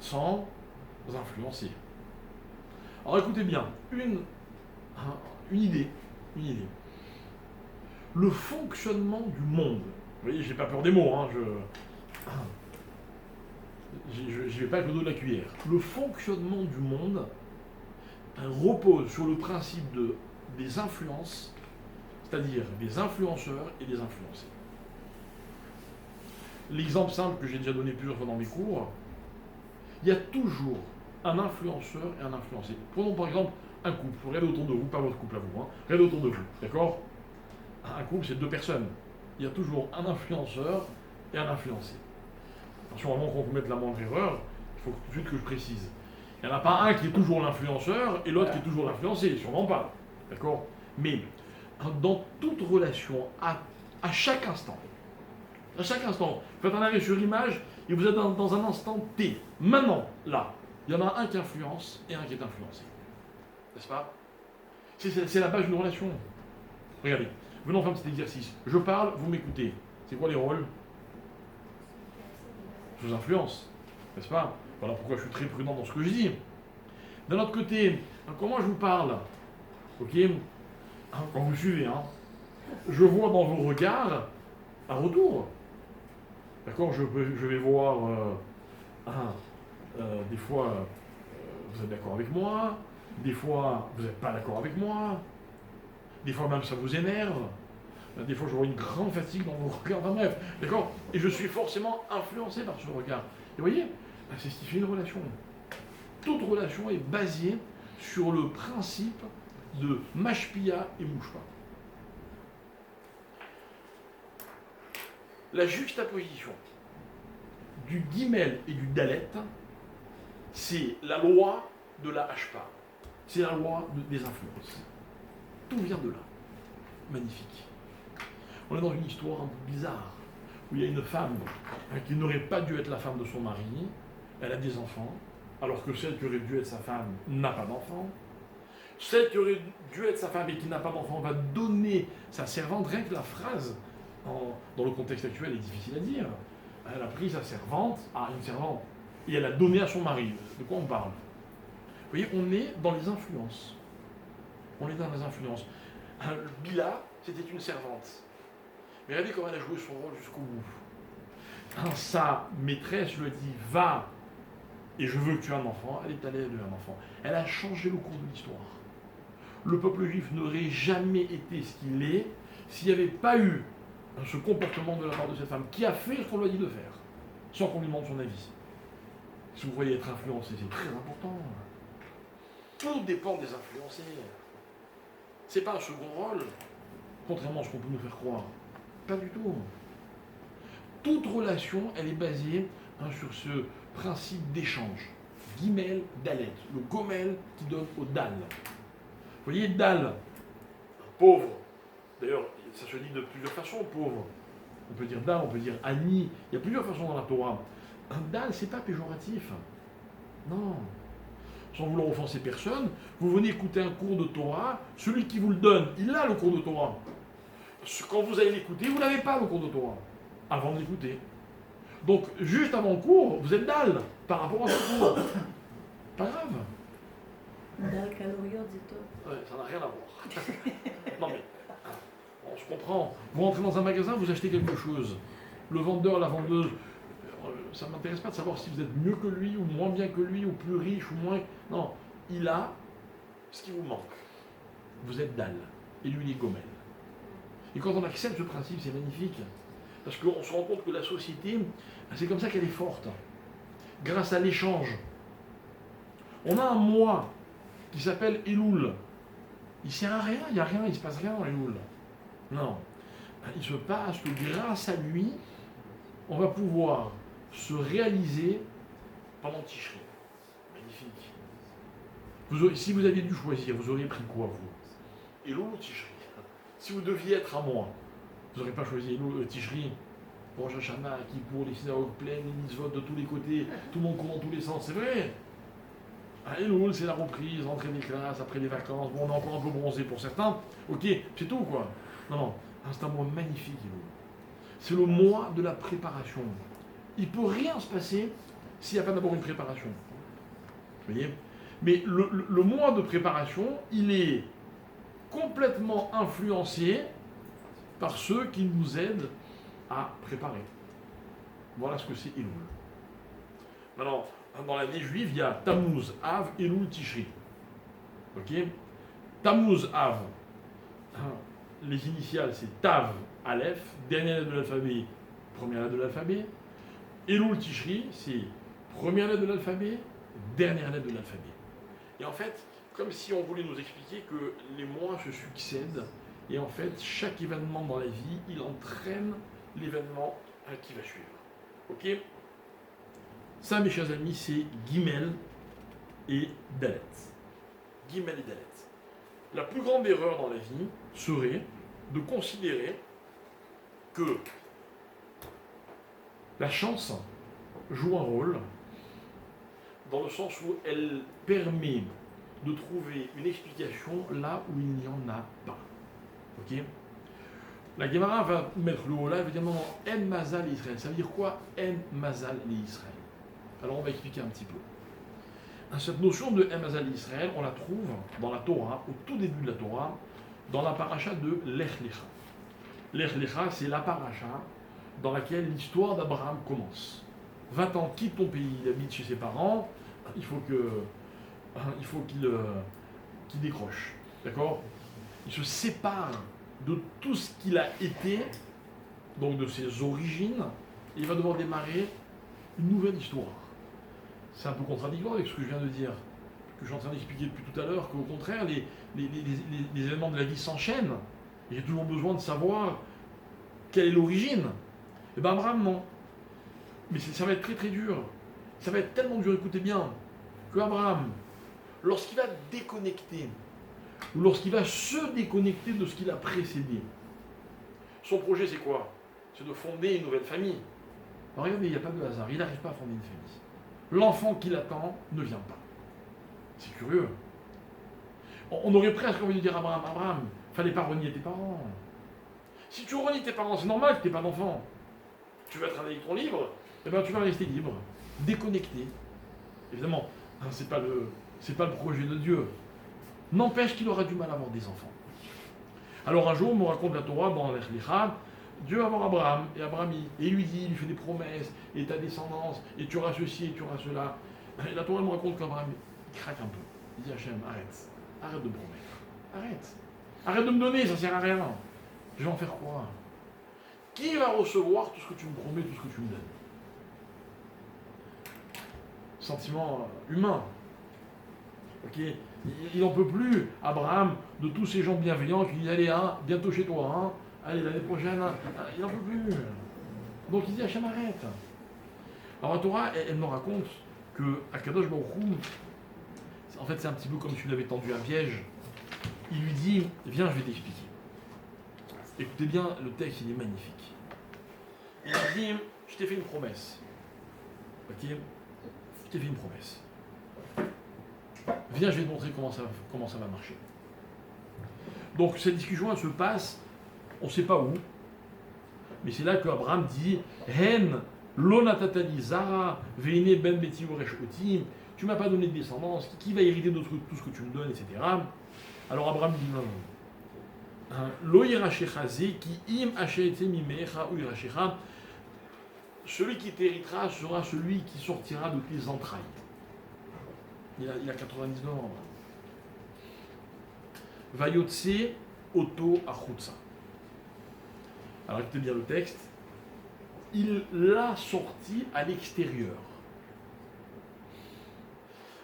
sans influencer? Alors écoutez bien, une idée. Le fonctionnement du monde. Vous voyez, j'ai pas peur des mots, hein, je vais pas avec le dos de la cuillère. Le fonctionnement du monde repose sur le principe des influences, c'est-à-dire des influenceurs et des influencés. L'exemple simple que j'ai déjà donné plusieurs fois dans mes cours, il y a toujours un influenceur et un influencé. Prenons par exemple un couple. Regardez autour de vous, pas votre couple à vous, hein. Regardez autour de vous, d'accord? Un couple, c'est 2 personnes. Il y a toujours un influenceur et un influencé. Attention, avant qu'on commette la moindre erreur, il faut tout de suite que je précise. Il n'y en a pas un qui est toujours l'influenceur et l'autre qui est toujours l'influencé, sûrement pas. D'accord? Mais dans toute relation, à chaque instant, faites un arrêt sur l'image et vous êtes dans un instant T. Maintenant, là, il y en a un qui influence et un qui est influencé. N'est-ce pas? C'est la base d'une relation. Regardez, venons faire un petit exercice. Je parle, vous m'écoutez. C'est quoi les rôles? Je vous influence. N'est-ce pas? Voilà pourquoi je suis très prudent dans ce que je dis. D'un autre côté, comment je vous parle? Ok? Quand vous suivez, hein, je vois dans vos regards un retour. D'accord? Je vais voir, des fois, vous êtes d'accord avec moi, des fois, vous n'êtes pas d'accord avec moi, des fois même ça vous énerve, des fois je vois une grande fatigue dans vos regards, enfin bref, d'accord? Et je suis forcément influencé par ce regard. Et vous voyez, c'est ce qui fait une relation. Toute relation est basée sur le principe de Mashpia et Mushpa. La juxtaposition du Gimel et du Dalet, c'est la loi de la Hashpa. C'est la loi des influences. Tout vient de là. Magnifique. On est dans une histoire un peu bizarre, où il y a une femme qui n'aurait pas dû être la femme de son mari, elle a des enfants, alors que celle qui aurait dû être sa femme n'a pas d'enfants. Celle qui aurait dû être sa femme et qui n'a pas d'enfant va donner sa servante. Rien que la phrase, dans le contexte actuel, est difficile à dire. Elle a pris sa servante, une servante, et elle a donné à son mari. De quoi on parle? Vous voyez, on est dans les influences. On est dans les influences. Bila, c'était une servante. Mais regardez comment elle a joué son rôle jusqu'au bout. Sa maîtresse lui a dit va et je veux que tu aies un enfant. Elle est allée élever un enfant. Elle a changé le cours de l'histoire. Le peuple juif n'aurait jamais été ce qu'il est s'il n'y avait pas eu ce comportement de la part de cette femme qui a fait ce qu'on lui a dit de faire, sans qu'on lui demande son avis. Si vous voyez être influencé, c'est très important. Tout dépend des influencés. C'est pas un second rôle, contrairement à ce qu'on peut nous faire croire. Pas du tout. Toute relation, elle est basée sur ce principe d'échange. Gimel, dalet. Le gomel qui donne au dal. Vous voyez, dal, pauvre. D'ailleurs, ça se dit de plusieurs façons, pauvre. On peut dire dal, on peut dire ani. Il y a plusieurs façons dans la Torah. Un dal, c'est pas péjoratif. Non. Sans vouloir offenser personne, vous venez écouter un cours de Torah, celui qui vous le donne, il a le cours de Torah. Quand vous allez l'écouter, vous n'avez pas le cours de Torah, avant de l'écouter. Donc, juste avant le cours, vous êtes dalle par rapport à ce cours. Pas grave. Dal caloriot, dit-on. Ouais, ça n'a rien à voir. Non mais, on se comprend. Vous rentrez dans un magasin, vous achetez quelque chose. Le vendeur, la vendeuse, ça ne m'intéresse pas de savoir si vous êtes mieux que lui, ou moins bien que lui, ou plus riche, ou moins... Non, il a ce qui vous manque. Vous êtes dalle, et lui, il est gomel. Et quand on accepte ce principe, c'est magnifique. Parce qu'on se rend compte que la société, c'est comme ça qu'elle est forte. Grâce à l'échange. On a un mois qui s'appelle Elul. Il ne sert à rien, il n'y a rien, il ne se passe rien dans Elul. Non. Il se passe que grâce à lui, on va pouvoir se réaliser pendant Tishri. Magnifique. Si vous aviez dû choisir, vous auriez pris quoi, vous? Elul ou Tishri? Si vous deviez être à moi, vous n'aurez pas choisi Elul, Tishri, Rosh Hashanah, qui pour les synagogues pleines, les mitzvot de tous les côtés, tout le monde court dans tous les sens, c'est vrai. Elul, c'est la reprise, rentrée des classes, après les vacances, bon, on est encore un peu bronzé pour certains, ok, c'est tout quoi. Non, c'est un mois magnifique, Elul. C'est le mois de la préparation. Il ne peut rien se passer s'il n'y a pas d'abord une préparation. Vous voyez? Mais le mois de préparation, il est complètement influencé par ceux qui nous aident à préparer. Voilà ce que c'est Elul. Maintenant, dans l'année juive, il y a Tammuz, Av, Elul, Tishri. Ok? Tammuz, Av. Les initiales, c'est Tav, Aleph, dernière lettre de l'alphabet, première lettre de l'alphabet. Elul, Tishri, c'est première lettre de l'alphabet, dernière lettre de l'alphabet. Et en fait, comme si on voulait nous expliquer que les mois se succèdent, et en fait, chaque événement dans la vie, il entraîne l'événement qui va suivre. Ok? Ça, mes chers amis, c'est Gimel et Dalet. Gimel et Dalet. La plus grande erreur dans la vie serait de considérer que la chance joue un rôle dans le sens où elle permet de trouver une explication là où il n'y en a pas. Ok? La Gemara va mettre le haut là, elle va dire non, En Mazal Israël. Ça veut dire quoi? En Mazal Israël. Alors on va expliquer un petit peu. Cette notion de En Mazal Israël, on la trouve dans la Torah, au tout début de la Torah, dans la paracha de Lech Lecha. Lech Lecha, c'est la paracha dans laquelle l'histoire d'Abraham commence. 20 ans, quitte ton pays, il habite chez ses parents, il faut qu'il décroche. D'accord? Il se sépare de tout ce qu'il a été, donc de ses origines, et il va devoir démarrer une nouvelle histoire. C'est un peu contradictoire avec ce que je viens de dire, que je suis en train d'expliquer depuis tout à l'heure, qu'au contraire, les événements de la vie s'enchaînent, et j'ai toujours besoin de savoir quelle est l'origine. Et bien Abraham, non. Mais ça va être très très dur. Ça va être tellement dur, écoutez bien, que Abraham, lorsqu'il va déconnecter, ou lorsqu'il va se déconnecter de ce qu'il a précédé, son projet c'est quoi? C'est de fonder une nouvelle famille. Alors regardez, il n'y a pas de hasard, il n'arrive pas à fonder une famille. L'enfant qu'il attend ne vient pas. C'est curieux. On aurait presque envie de dire à Abraham, Abraham, fallait pas renier tes parents. Si tu renies tes parents, c'est normal que tu n'aies pas d'enfant. Tu vas travailler avec ton livre, et bien tu vas rester libre, déconnecté. Évidemment, c'est pas le projet de Dieu. N'empêche qu'il aura du mal à avoir des enfants. Alors un jour, on me raconte la Torah dans Lech Lecha, Dieu va voir Abraham, et Abraham, il lui dit, il lui fait des promesses, et ta descendance, et tu auras ceci, et tu auras cela. Et la Torah me raconte qu'Abraham, il craque un peu. Il dit Hachem, arrête de me promettre, arrête de me donner, ça sert à rien. Je vais en faire quoi? Qui va recevoir tout ce que tu me promets, tout ce que tu me donnes? Sentiment humain. Ok, il n'en peut plus, Abraham, de tous ces gens bienveillants qui disent allez, hein, bientôt chez toi, hein, allez, l'année prochaine, hein, il n'en peut plus. Donc il dit Hachem, arrête. Alors la Torah, elle me raconte que Akadosh Baruch Hu, en fait c'est un petit peu comme si tu lui avais tendu un piège. Il lui dit viens, je vais t'expliquer. Écoutez bien, le texte il est magnifique. Il lui dit je t'ai fait une promesse. Ok, je t'ai fait une promesse. Viens, je vais te montrer comment ça va marcher. Donc cette discussion elle se passe, on ne sait pas où, mais c'est là que Abraham dit Hen lo natatali zara veine ben beti uresh oti. Tu m'as pas donné de descendance, qui va hériter de tout ce que tu me donnes, etc. Alors Abraham dit non. Lo yirashecha ze ki im asheete mimecha ou yirashecha. Celui qui t'héritera sera celui qui sortira de tes entrailles. Il a 99 ans. Vayotse oto achutsa. Alors écoutez bien le texte. Il l'a sorti à l'extérieur.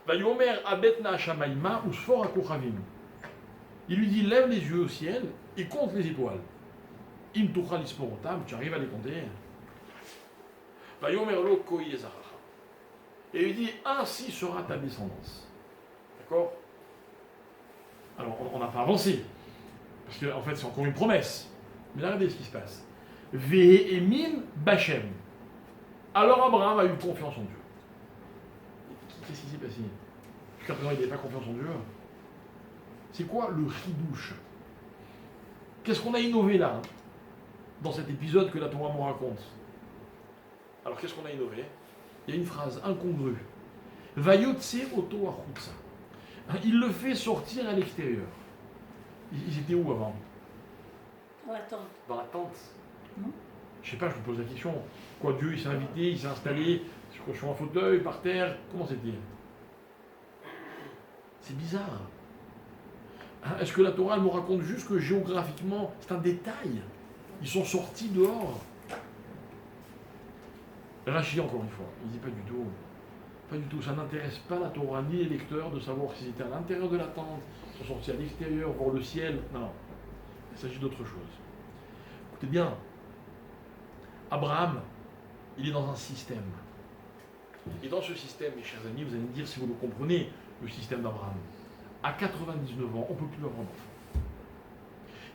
Vayomer abetna hashamayma usfor akochavim. Il lui dit lève les yeux au ciel et compte les étoiles. Im tuchal isporotam, tu arrives à les compter. Vayomer lo koi ezaracha. Et il lui dit ainsi sera ta descendance. D'accord? Alors on n'a pas avancé. Parce qu'en fait c'est encore une promesse. Mais regardez ce qui se passe. Vehemin Bachem. Alors Abraham a eu confiance en Dieu. Qu'est-ce qui s'est passé? Jusqu'à présent, il n'avait pas confiance en Dieu. C'est quoi le chidouche? Qu'est-ce qu'on a innové là, dans cet épisode que la Torah nous raconte? Alors qu'est-ce qu'on a innové? Il y a une phrase incongrue. Vayotse oto achutsa. Il le fait sortir à l'extérieur. Ils étaient où avant? Dans la tente. Dans la tente. Non. Je sais pas, je vous pose la question. Quoi, Dieu, il s'est invité, il s'est installé sur un fauteuil, par terre. Comment c'était? C'est bizarre. Est-ce que la Torah nous raconte juste que géographiquement, c'est un détail? Ils sont sortis dehors. Rachid, encore une fois, il dit pas du tout. Pas du tout. Ça n'intéresse pas la Torah ni les lecteurs de savoir si c'était à l'intérieur de la tente, ils sont sortis à l'extérieur, voir le ciel. Non. Il s'agit d'autre chose. Écoutez bien. Abraham, il est dans un système. Et dans ce système, mes chers amis, vous allez me dire si vous le comprenez, le système d'Abraham. À 99 ans, on ne peut plus avoir d'enfant.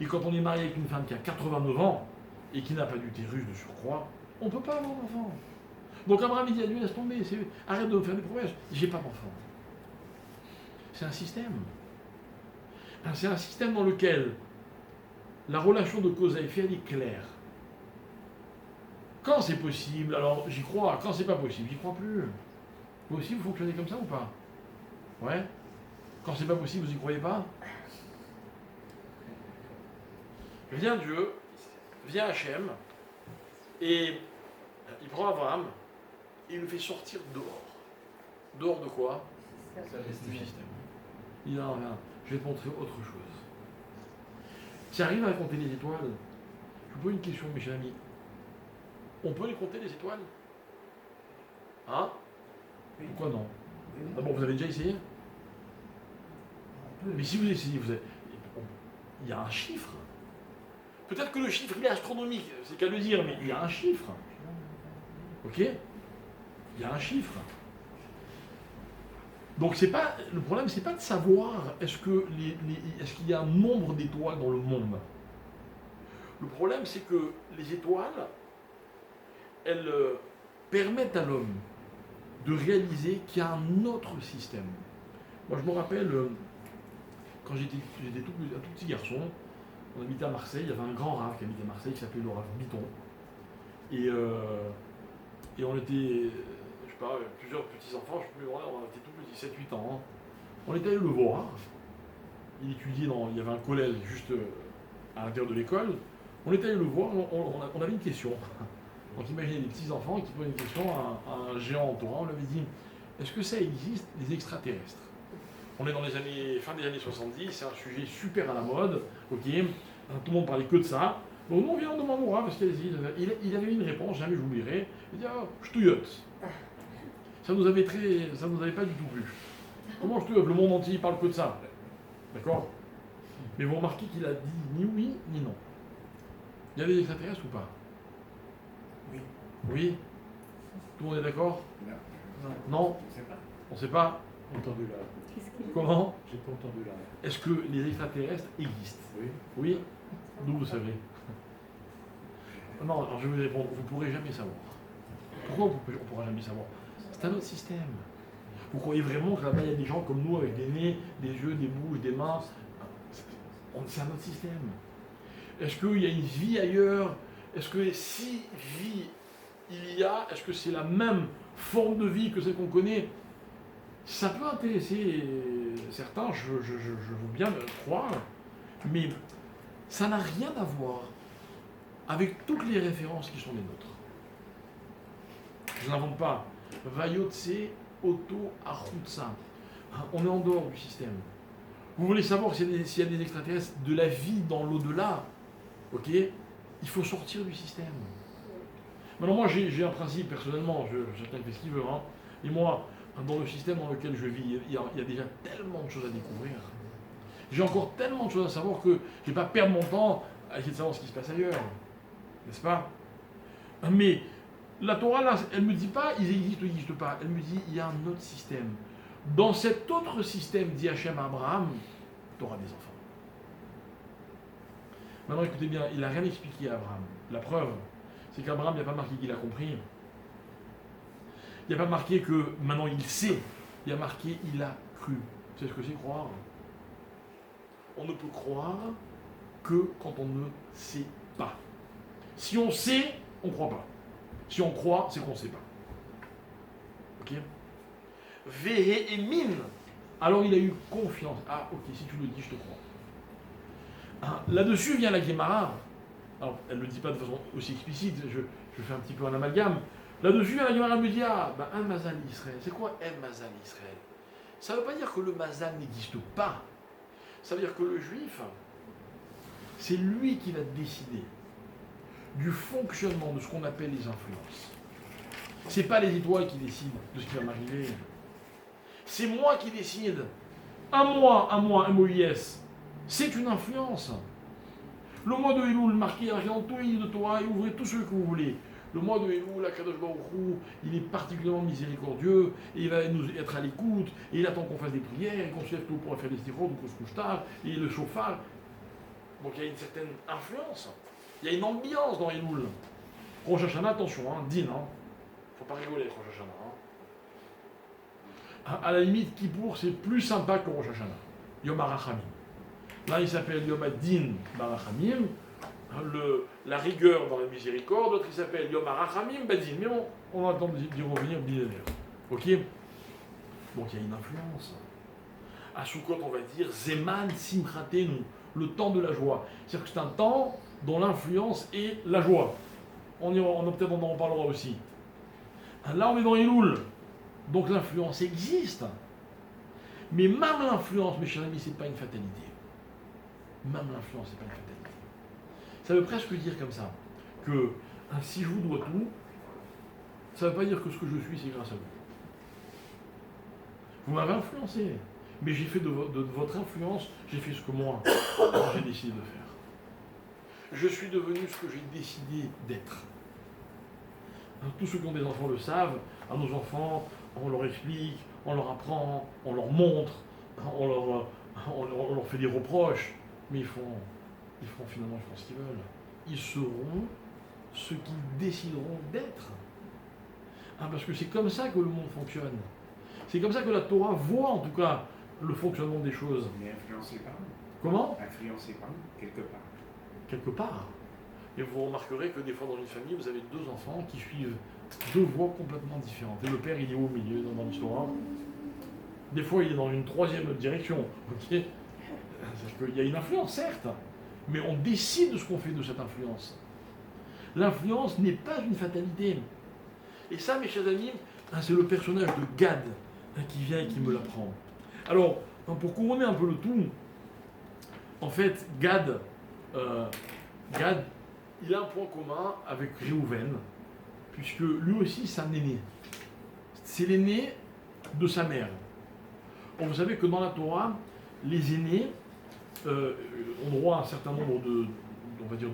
Et quand on est marié avec une femme qui a 89 ans et qui n'a pas d'utérus de surcroît, on ne peut pas avoir d'enfant. Donc Abraham il dit à Dieu, laisse tomber, arrête de me faire des promesses, j'ai pas d'enfant. C'est un système. C'est un système dans lequel la relation de cause à effet elle est claire. Quand c'est possible, alors j'y crois. Quand c'est pas possible, j'y crois plus. Vous aussi, vous fonctionnez comme ça ou pas? Ouais. Quand c'est pas possible, vous y croyez pas? Vient Dieu, vient Hachem, et il prend Abraham, et il le fait sortir dehors. Dehors de quoi? Du système. Il dit non, regarde, je vais te montrer autre chose. Tu arrives à compter les étoiles? Je vous pose une question, mes chers amis. On peut les compter, les étoiles? Hein? Oui. Pourquoi non? Oui. D'abord, vous avez déjà essayé? Mais si vous essayez, il y a un chiffre. Peut-être que le chiffre, il est astronomique, c'est qu'à le dire, mais il y a un chiffre. Ok? Il y a un chiffre. Donc le problème, c'est pas de savoir est-ce qu'il y a un nombre d'étoiles dans le monde. Le problème, c'est que les étoiles, elles permettent à l'homme de réaliser qu'il y a un autre système. Moi, je me rappelle, quand j'étais un tout petit garçon, on habitait à Marseille, il y avait un grand rave qui habitait à Marseille qui s'appelait le rave Biton. Et on était, je sais pas, plusieurs petits-enfants, je sais plus, on était tout petits, 7-8 ans. On était allé le voir. Il étudiait il y avait un collège juste à l'intérieur de l'école. On est allé le voir, on avait une question. Donc imaginez des petits-enfants qui posent une question à un géant en Torah. On lui avait dit, est-ce que ça existe, les extraterrestres? On est dans les années, fin des années 70, c'est un sujet super à la mode, ok? Tout le monde parlait que de ça. Donc nous on vient demander moi parce qu'il il avait une réponse, jamais je l'oublierai. Il dit, ah, Stouillotte. Ça nous avait pas du tout plu. Comment Stouillotte? Le monde entier parle que de ça. D'accord? Mais vous remarquez qu'il a dit ni oui ni non. Il y a des extraterrestres ou pas? Oui. Oui? Tout le monde est d'accord? Non? Je ne sais pas. On ne sait pas? Entendu là. Qu'est-ce qu'il dit? Comment? J'ai pas entendu là. Est-ce que les extraterrestres existent? Oui. Oui? D'où vous savez? Non, alors je vais vous répondre, vous ne pourrez jamais savoir. Pourquoi on ne pourra jamais savoir? C'est un autre système. Vous croyez vraiment que là-bas il y a des gens comme nous avec des nez, des yeux, des bouches, des mains? C'est un autre système. Est-ce qu'il y a une vie ailleurs? Est-ce que si vie il y a, est-ce que c'est la même forme de vie que celle qu'on connaît? Ça peut intéresser certains, je veux bien le croire, mais ça n'a rien à voir avec toutes les références qui sont les nôtres. Je n'invente pas. Vayotse Auto Achutsa. On est en dehors du système. Vous voulez savoir s'il y a des extraterrestres, de la vie dans l'au-delà, ok? Il faut sortir du système. Maintenant, moi, j'ai un principe, personnellement, chacun fait ce qu'il veut, hein. Et moi, dans le système dans lequel je vis, il y a déjà tellement de choses à découvrir. J'ai encore tellement de choses à savoir que je ne vais pas perdre mon temps à essayer de savoir ce qui se passe ailleurs. N'est-ce pas? Mais la Torah, là, elle ne me dit pas ils existent ou ils n'existent pas. Elle me dit il y a un autre système. Dans cet autre système, dit Hachem à Abraham, tu auras des enfants. Maintenant, écoutez bien, il n'a rien expliqué à Abraham. La preuve, c'est qu'Abraham, il n'y a pas marqué qu'il a compris. Il n'y a pas marqué que maintenant il sait. Il y a marqué il a cru. Vous savez ce que c'est croire? On ne peut croire que quand on ne sait pas. Si on sait, on ne croit pas. Si on croit, c'est qu'on ne sait pas. Ok? Vehe et mine. Alors il a eu confiance. Ah, ok, si tu le dis, je te crois. Ah, là-dessus vient la Gemara. Alors, elle ne le dit pas de façon aussi explicite, je fais un petit peu un amalgame. Là-dessus vient la Gemara, elle me dit, ah, ben, un Mazal Israël. C'est quoi un Mazal Israël? Ça ne veut pas dire que le Mazal n'existe pas. Ça veut dire que le juif, c'est lui qui va décider du fonctionnement de ce qu'on appelle les influences. C'est pas les étoiles qui décident de ce qui va m'arriver. C'est moi qui décide. Un mois, MOIS, c'est une influence. Le mois de Elul, marqué dans tous les livres de Torah, et ouvrez tous ceux que vous voulez. Le mois de Elul, Akadosh Baruch Hu, il est particulièrement miséricordieux, et il va nous être à l'écoute, et il attend qu'on fasse des prières, et qu'on se lève tôt pour faire des stérodes, ou qu'on se couche tard, et le chauffard. Donc il y a une certaine influence. Il y a une ambiance dans Elul. Rosh Hashanah, attention, din, faut pas rigoler avec Rosh Hashanah. À la limite, Kippour, c'est plus sympa que Rosh Hashanah. Yom HaRachamim. Là, il s'appelle Yom HaDin Barachamim, la rigueur dans la miséricorde. L'autre, il s'appelle Yom HaRachamim Badin. Mais on attend d'y revenir bien. Ok? Donc, il y a une influence. À Sukkot, on va dire Zeman Simchatenu, le temps de la joie. C'est-à-dire que c'est un temps dont l'influence est la joie. On peut-être en parlera aussi. Là, on est dans Elul. Donc l'influence existe. Mais même l'influence, mes chers amis, ce n'est pas une fatalité. Même l'influence, ce n'est pas une fatalité. Ça veut presque dire comme ça, que si je vous dois tout, ça ne veut pas dire que ce que je suis, c'est grâce à vous. Vous m'avez influencé, mais j'ai fait de votre influence, j'ai fait ce que moi, j'ai décidé de faire. Je suis devenu ce que j'ai décidé d'être. Tous ceux qui ont des enfants le savent, à nos enfants, on leur explique, on leur apprend, on leur montre, on leur fait des reproches, mais ils font finalement ce qu'ils veulent. Ils seront ce qu'ils décideront d'être. Parce que c'est comme ça que le monde fonctionne. C'est comme ça que la Torah voit en tout cas le fonctionnement des choses. Mais influencé par nous. Comment? Influencé par nous, quelque part. Quelque part. Et vous remarquerez que des fois dans une famille, vous avez deux enfants qui suivent deux voies complètement différentes. Et le père, il est au milieu dans l'histoire. Des fois, il est dans une troisième direction. Ok? C'est-à-dire qu'il y a une influence, certes, mais on décide de ce qu'on fait de cette influence. L'influence n'est pas une fatalité. Et ça, mes chers amis, c'est le personnage de Gad qui vient et qui me l'apprend. Alors, pour couronner un peu le tout, en fait, Gad, il a un point commun avec Réhouven, puisque lui aussi, c'est un aîné. C'est l'aîné de sa mère. Or, vous savez que dans la Torah, les aînés ont droit à un certain nombre on va dire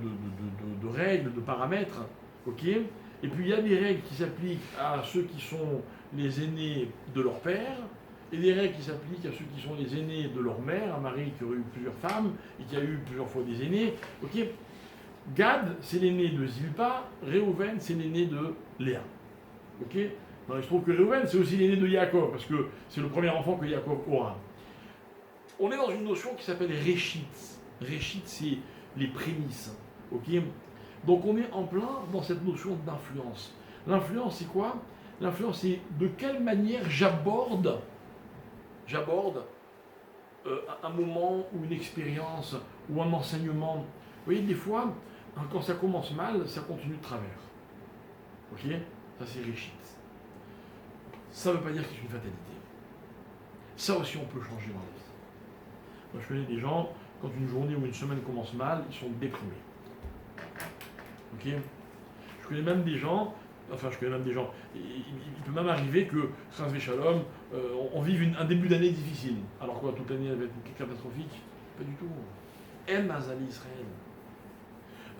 de règles, de paramètres, ok. Et puis il y a des règles qui s'appliquent à ceux qui sont les aînés de leur père, et des règles qui s'appliquent à ceux qui sont les aînés de leur mère, un mari qui aurait eu plusieurs femmes et qui a eu plusieurs fois des aînés, ok. Gad, c'est l'aîné de Zilpa, Réhouven, c'est l'aîné de Léa, ok. Non, il se trouve que Réhouven, c'est aussi l'aîné de Yaakov, parce que c'est le premier enfant que Yaakov aura. On est dans une notion qui s'appelle Réchit. Réchit, c'est les prémices. Ok. Donc on est en plein dans cette notion d'influence. L'influence, c'est quoi? L'influence, c'est de quelle manière j'aborde un moment ou une expérience ou un enseignement. Vous voyez, des fois, quand ça commence mal, ça continue de travers. Ok. Ça, c'est Réchit. Ça ne veut pas dire que c'est une fatalité. Ça aussi, on peut changer dans la vie. Moi, je connais des gens, quand une journée ou une semaine commence mal, ils sont déprimés. Ok. Je connais même des gens, il peut même arriver que, Chas Shalom, on vive un début d'année difficile. Alors quoi, toute l'année va être catastrophique? Pas du tout. Aime Azali Israël.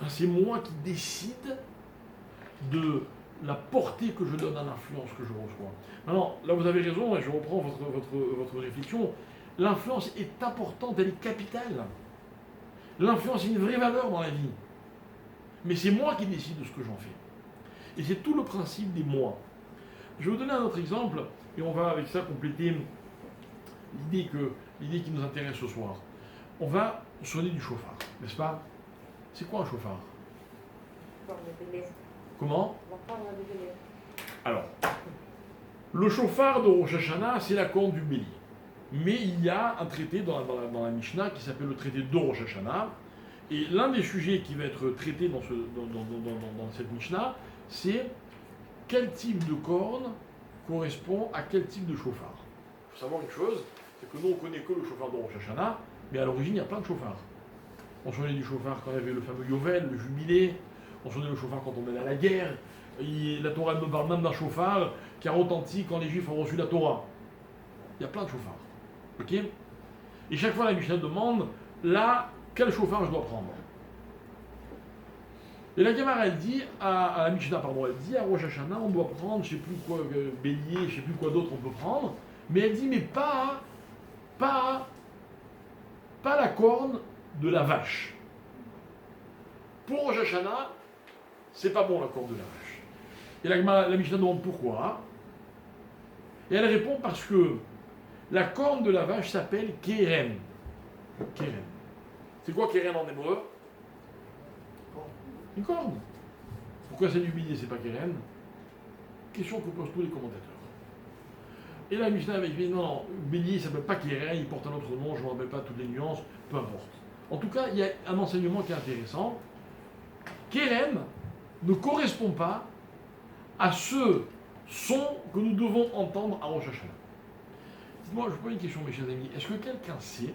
C'est moi qui décide de la portée que je donne à l'influence que je reçois. Maintenant, là vous avez raison, et je reprends votre réflexion. L'influence est importante, elle est capitale. L'influence est une vraie valeur dans la vie. Mais c'est moi qui décide de ce que j'en fais. Et c'est tout le principe des moi. Je vais vous donner un autre exemple, et on va avec ça compléter l'idée qui nous intéresse ce soir. On va sonner du chauffard, n'est-ce pas? C'est quoi un chauffard? Comment? Alors, le chauffard de Rosh Hashanah, c'est la corne du bélier. Mais il y a un traité dans la Mishnah qui s'appelle le traité de Rosh Hashanah. Et l'un des sujets qui va être traité dans cette Mishnah, c'est quel type de corne correspond à quel type de chauffard. Il faut savoir une chose, c'est que nous on connaît que le chauffard de Rosh Hashanah, mais à l'origine il y a plein de chauffards. On sonnait du chauffard quand il y avait le fameux Yovel, le jubilé, on sonnait le chauffard quand on allait à la guerre. La Torah me parle même d'un chauffard qui a retenti quand les Juifs ont reçu la Torah. Il y a plein de chauffards. Ok. Et chaque fois la Mishnah demande, là, quel chauffard je dois prendre. Et la Gemara, elle dit, à la Mishnah, elle dit, à Rosh Hashanah, on doit prendre, je ne sais plus quoi, bélier, je ne sais plus quoi d'autre on peut prendre, mais elle dit, mais pas la corne de la vache. Pour Rosh Hashanah, c'est pas bon la corne de la vache. Et la Mishnah demande pourquoi. Et elle répond parce que la corne de la vache s'appelle Keren. Keren. C'est quoi Keren en hébreu? Une corne. Pourquoi c'est du bélier, c'est pas Keren? Question que posent tous les commentateurs. Et la Mishnah avait dit non, bélier il s'appelle pas Keren, il porte un autre nom, je ne me rappelle pas toutes les nuances, peu importe. En tout cas, il y a un enseignement qui est intéressant. Keren ne correspond pas à ce son que nous devons entendre à Rosh Hashanah. Dites-moi, je vous pose une question, mes chers amis. Est-ce que quelqu'un sait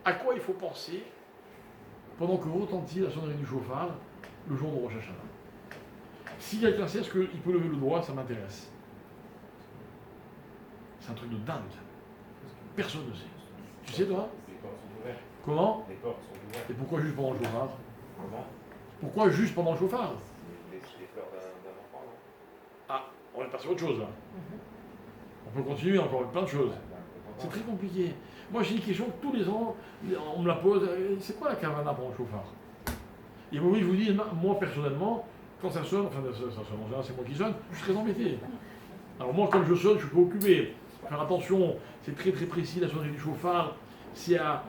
à quoi il faut penser pendant que retentit la sonnerie du chauffard le jour de Rosh Hashanah? Si quelqu'un sait, est-ce qu'il peut lever le doigt? Ça m'intéresse. C'est un truc de dingue. Personne ne sait. Tu sais, toi? Les portes sont ouvertes. Comment? Les portes sont ouvertes. Et pourquoi juste pendant le chauffard? Comment? Pourquoi juste pendant le chauffard? Les fleurs d'un enfant, non? Ah, on est passé à autre chose là. On peut continuer encore avec plein de choses. Ben, C'est très compliqué. Moi j'ai une question que tous les ans, on me la pose, c'est quoi la kavana pendant le chauffard? Et oui, je vous dis, moi personnellement, quand ça sonne, enfin ça sonne en général, c'est moi qui sonne, je suis très embêté. Alors moi, comme je sonne, je suis préoccupé. Faire attention, c'est très très précis, la sonnerie du chauffard, c'est à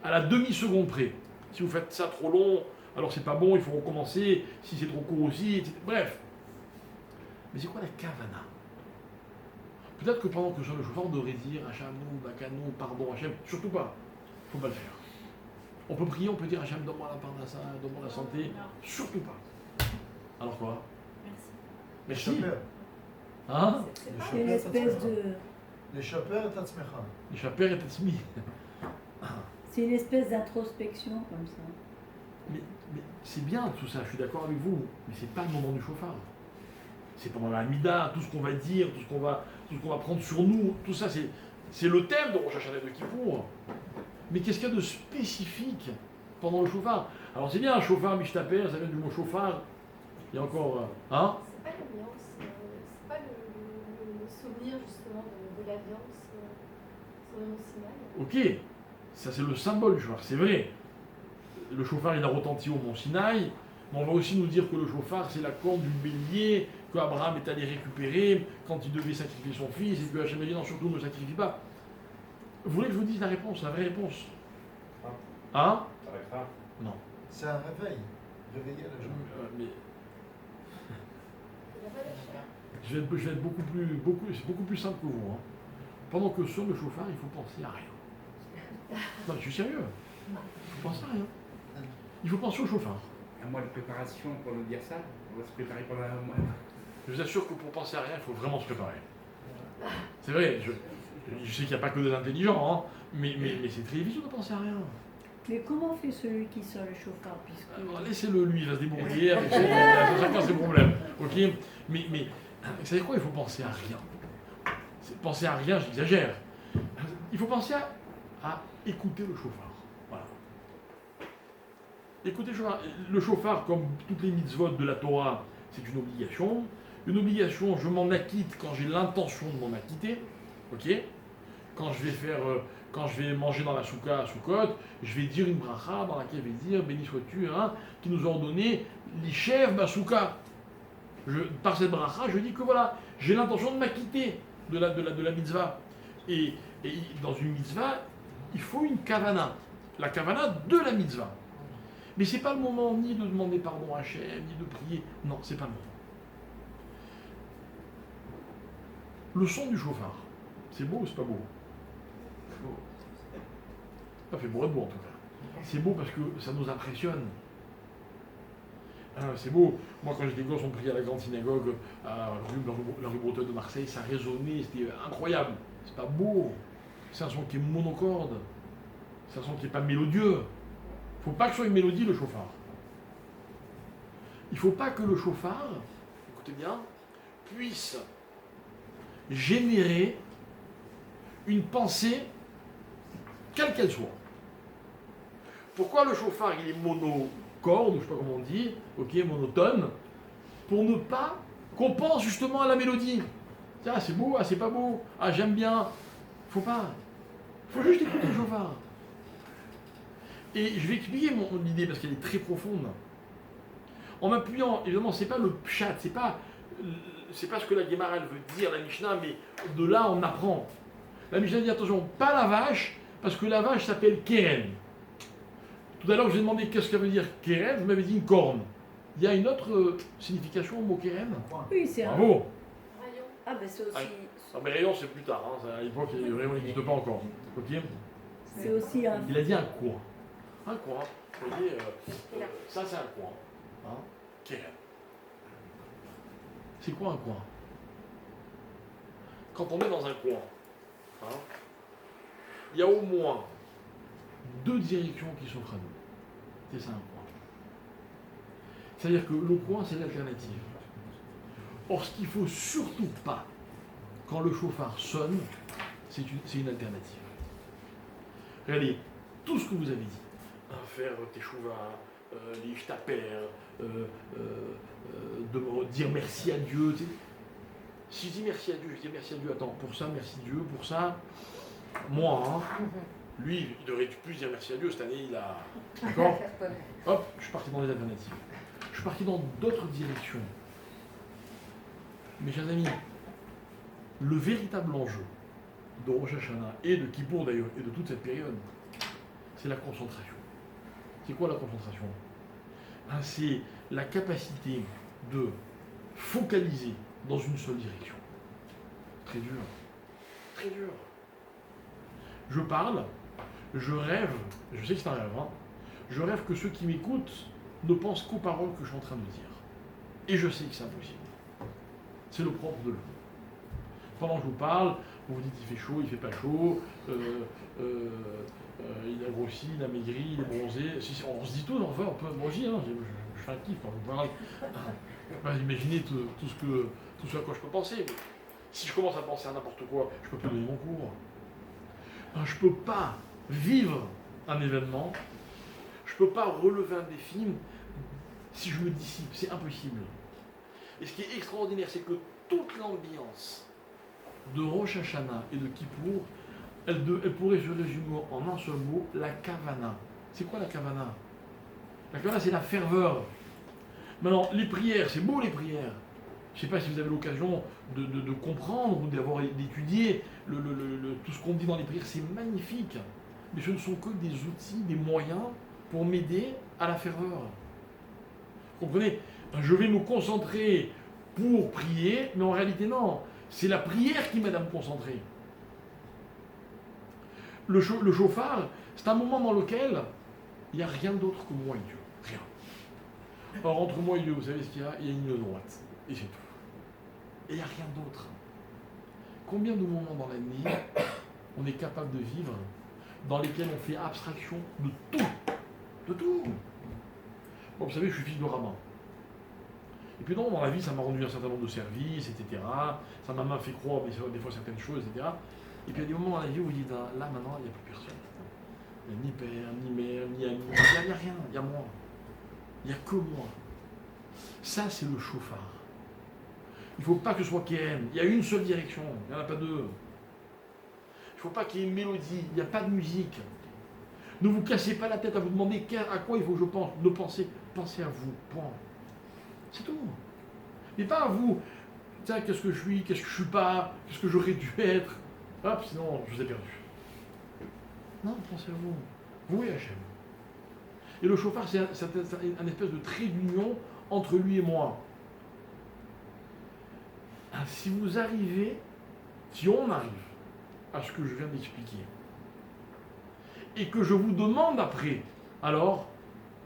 la demi-seconde près. Si vous faites ça trop long, alors c'est pas bon, il faut recommencer, si c'est trop court aussi, etc. Bref. Mais c'est quoi la kavana? Peut-être que pendant que je sonne le chauffard, on devrait dire Hachanou, Bakanou, pardon Hachem, surtout pas. Il ne faut pas le faire. On peut prier, on peut dire Hachem, donne-moi la parnassa, donne-moi la santé. Non, Surtout pas. Alors quoi? merci. Merci. לשפר. Hein? C'est une espèce de. לשפר את עצמך. Échapper et Tatsmi. C'est une espèce d'introspection comme ça. Mais c'est bien tout ça, je suis d'accord avec vous, mais c'est pas le moment du chauffard. C'est pendant la Mida, tout ce qu'on va dire, tout ce qu'on va prendre sur nous, tout ça, c'est le thème de Rosh Hashanah de Kippour. Mais qu'est-ce qu'il y a de spécifique pendant le chauffard? Alors c'est bien, un chauffard, Mishtaper, ça vient du mot chauffard. Il y a encore. Hein? C'est pas l'ambiance, c'est pas le souvenir justement de l'alliance sur le Mont Sinaï. Ok, ça c'est le symbole du chauffard, c'est vrai. Le chauffard il a retenti au mont Sinaï, mais on va aussi nous dire que le chauffard c'est la corne du bélier que Abraham est allé récupérer quand il devait sacrifier son fils et que Hachem a dit non, surtout ne sacrifie pas. Vous voulez que je vous dise la réponse, la vraie réponse? Hein? Ça va être ça. Non. C'est un réveil. Réveiller les gens. Mais Il n'y a pas d'achat. je vais être c'est beaucoup plus simple que vous. Hein. Pendant que sur le chauffard, il faut penser à rien. Non, je suis sérieux. Il faut penser à rien. Il faut penser au chauffard. Un mois de préparation pour nous dire ça. On va se préparer pendant un mois. Je vous assure que pour penser à rien, il faut vraiment se préparer. C'est vrai, je sais qu'il n'y a pas que des intelligents, hein, mais c'est très difficile de penser à rien. Mais comment fait celui qui sort le chauffard puisque... Alors, laissez-le, lui, il va se débrouiller avec chacun ses problèmes. Ok, mais vous savez quoi? Il faut penser à rien. Penser à rien, j'exagère. Il faut penser à écouter le chauffard. Voilà. Écoutez le chauffard. Le chauffard, comme toutes les mitzvot de la Torah, c'est une obligation. Une obligation, je m'en acquitte quand j'ai l'intention de m'en acquitter. Ok? Quand je vais manger dans la souka à Soukot, je vais dire une bracha dans laquelle je vais dire béni sois-tu, hein, qui nous a ordonné l'Ishev Basouka. Par cette bracha, je dis que voilà, j'ai l'intention de m'acquitter de la mitzvah. Et dans une mitzvah, il faut une kavana. La kavana de la mitzvah. Mais c'est pas le moment ni de demander pardon à Hachem, ni de prier. Non, c'est pas le moment. Le son du chauffard, c'est beau ou c'est pas beau? Ça fait beau de beau en tout cas. C'est beau parce que ça nous impressionne. C'est beau. Moi, quand j'étais gosse, on priait à la grande synagogue, à la rue Bretonne de Marseille, ça résonnait, c'était incroyable. C'est pas beau. C'est un son qui est monocorde. C'est un son qui n'est pas mélodieux. Il ne faut pas que ce soit une mélodie, le chauffard. Il ne faut pas que le chauffard, écoutez bien, puisse générer une pensée, quelle qu'elle soit. Pourquoi le chauffard, il est monocorde, je ne sais pas comment on dit, ok, monotone, pour ne pas qu'on pense justement à la mélodie. Ah, c'est beau, ah, c'est pas beau, ah, j'aime bien. Faut pas. Faut juste écouter le chauffard. Et je vais expliquer mon idée parce qu'elle est très profonde. En m'appuyant, évidemment, c'est pas le pshat, c'est pas ce que la Gemara elle veut dire, la Mishnah, mais de là on apprend. La Mishnah dit attention, pas la vache, parce que la vache s'appelle Keren. Tout à l'heure, je vous ai demandé qu'est-ce que ça veut dire Keren, vous m'avez dit une corne. Il y a une autre signification au mot Keren? Oui, c'est un... Bravo. Rayon. Ah ben c'est aussi... Ah, mais rayon, c'est plus tard, hein. À l'époque, le rayon n'existe pas encore. Ok. C'est aussi un... Il a dit un coin. Un coin. Vous voyez, ça c'est un coin. Hein? Keren. C'est quoi un coin? Quand on est dans un coin, hein, il y a au moins deux directions qui s'offrent à nous. C'est ça un coin. C'est-à-dire que le coin, c'est l'alternative. Or, ce qu'il ne faut surtout pas, quand le chauffard sonne, c'est une alternative. Regardez, tout ce que vous avez dit, faire teshuva, l'ishtaper, dire merci à Dieu. Si je dis merci à Dieu, je dis merci à Dieu, attends, pour ça, merci Dieu, pour ça, moi, hein, lui, il devrait plus dire merci à Dieu, cette année, il a... D'accord? Hop, je suis parti dans les alternatives. Je suis parti dans d'autres directions. Mes chers amis, le véritable enjeu de Rosh Hashanah et de Kippour d'ailleurs, et de toute cette période, c'est la concentration. C'est quoi la concentration? C'est la capacité de focaliser dans une seule direction. Très dur. Très dur. Je parle, je rêve, je sais que c'est un rêve, hein, je rêve que ceux qui m'écoutent ne pensent qu'aux paroles que je suis en train de dire. Et je sais que c'est impossible. C'est le propre de l'homme. Pendant que je vous parle, vous vous dites il fait chaud, il fait pas chaud, il a grossi, il a maigri, il est bronzé. On se dit tout, enfin, moi aussi, hein, je fais un kiff quand je vous parle. Bah, imaginez tout ce à quoi je peux penser. Si je commence à penser à n'importe quoi, je peux plus donner mon cours. Je ne peux pas vivre un événement, je ne peux pas relever un défi si je me dissipe, c'est impossible. Et ce qui est extraordinaire, c'est que toute l'ambiance de Rosh Hashanah et de Kippour, elle pourrait se résumer en un seul mot, la kavana. C'est quoi la kavana? La kavana, c'est la ferveur. Maintenant, les prières, c'est beau les prières. Je ne sais pas si vous avez l'occasion de comprendre ou d'étudier tout ce qu'on dit dans les prières, c'est magnifique. Mais ce ne sont que des outils, des moyens pour m'aider à la ferveur. Vous comprenez? Je vais me concentrer pour prier, mais en réalité non. C'est la prière qui m'aide à me concentrer. Le chauffard, c'est un moment dans lequel il n'y a rien d'autre que moi et Dieu. Rien. Or, entre moi et Dieu, vous savez ce qu'il y a? Il y a une ligne droite. Et c'est tout. Et il n'y a rien d'autre. Combien de moments dans l'année on est capable de vivre dans lesquels on fait abstraction de tout? De tout. Bon, vous savez, je suis fils de rabbin. Et puis non, dans la vie, ça m'a rendu un certain nombre de services, etc. Ça m'a même fait croire des fois certaines choses, etc. Et puis il y a des moments dans la vie où vous dites, là maintenant, il n'y a plus personne. Il n'y a ni père, ni mère, ni ami, il n'y a rien, il y a moi. Il n'y a que moi. Ça, c'est le chauffard. Il ne faut pas que ce soit KM. Il y a une seule direction, il n'y en a pas deux. Il ne faut pas qu'il y ait une mélodie, il n'y a pas de musique. Ne vous cassez pas la tête à vous demander à quoi il faut que je pense. Ne pensez à vous, point. C'est tout. Mais pas à vous. Tiens, qu'est-ce que je suis, qu'est-ce que je ne suis pas, qu'est-ce que j'aurais dû être. Hop, sinon je vous ai perdu. Non, pensez à vous. Vous et Hachem. Et le chauffard, c'est un espèce de trait d'union entre lui et moi. Si vous arrivez, si on arrive à ce que je viens d'expliquer, et que je vous demande après, alors,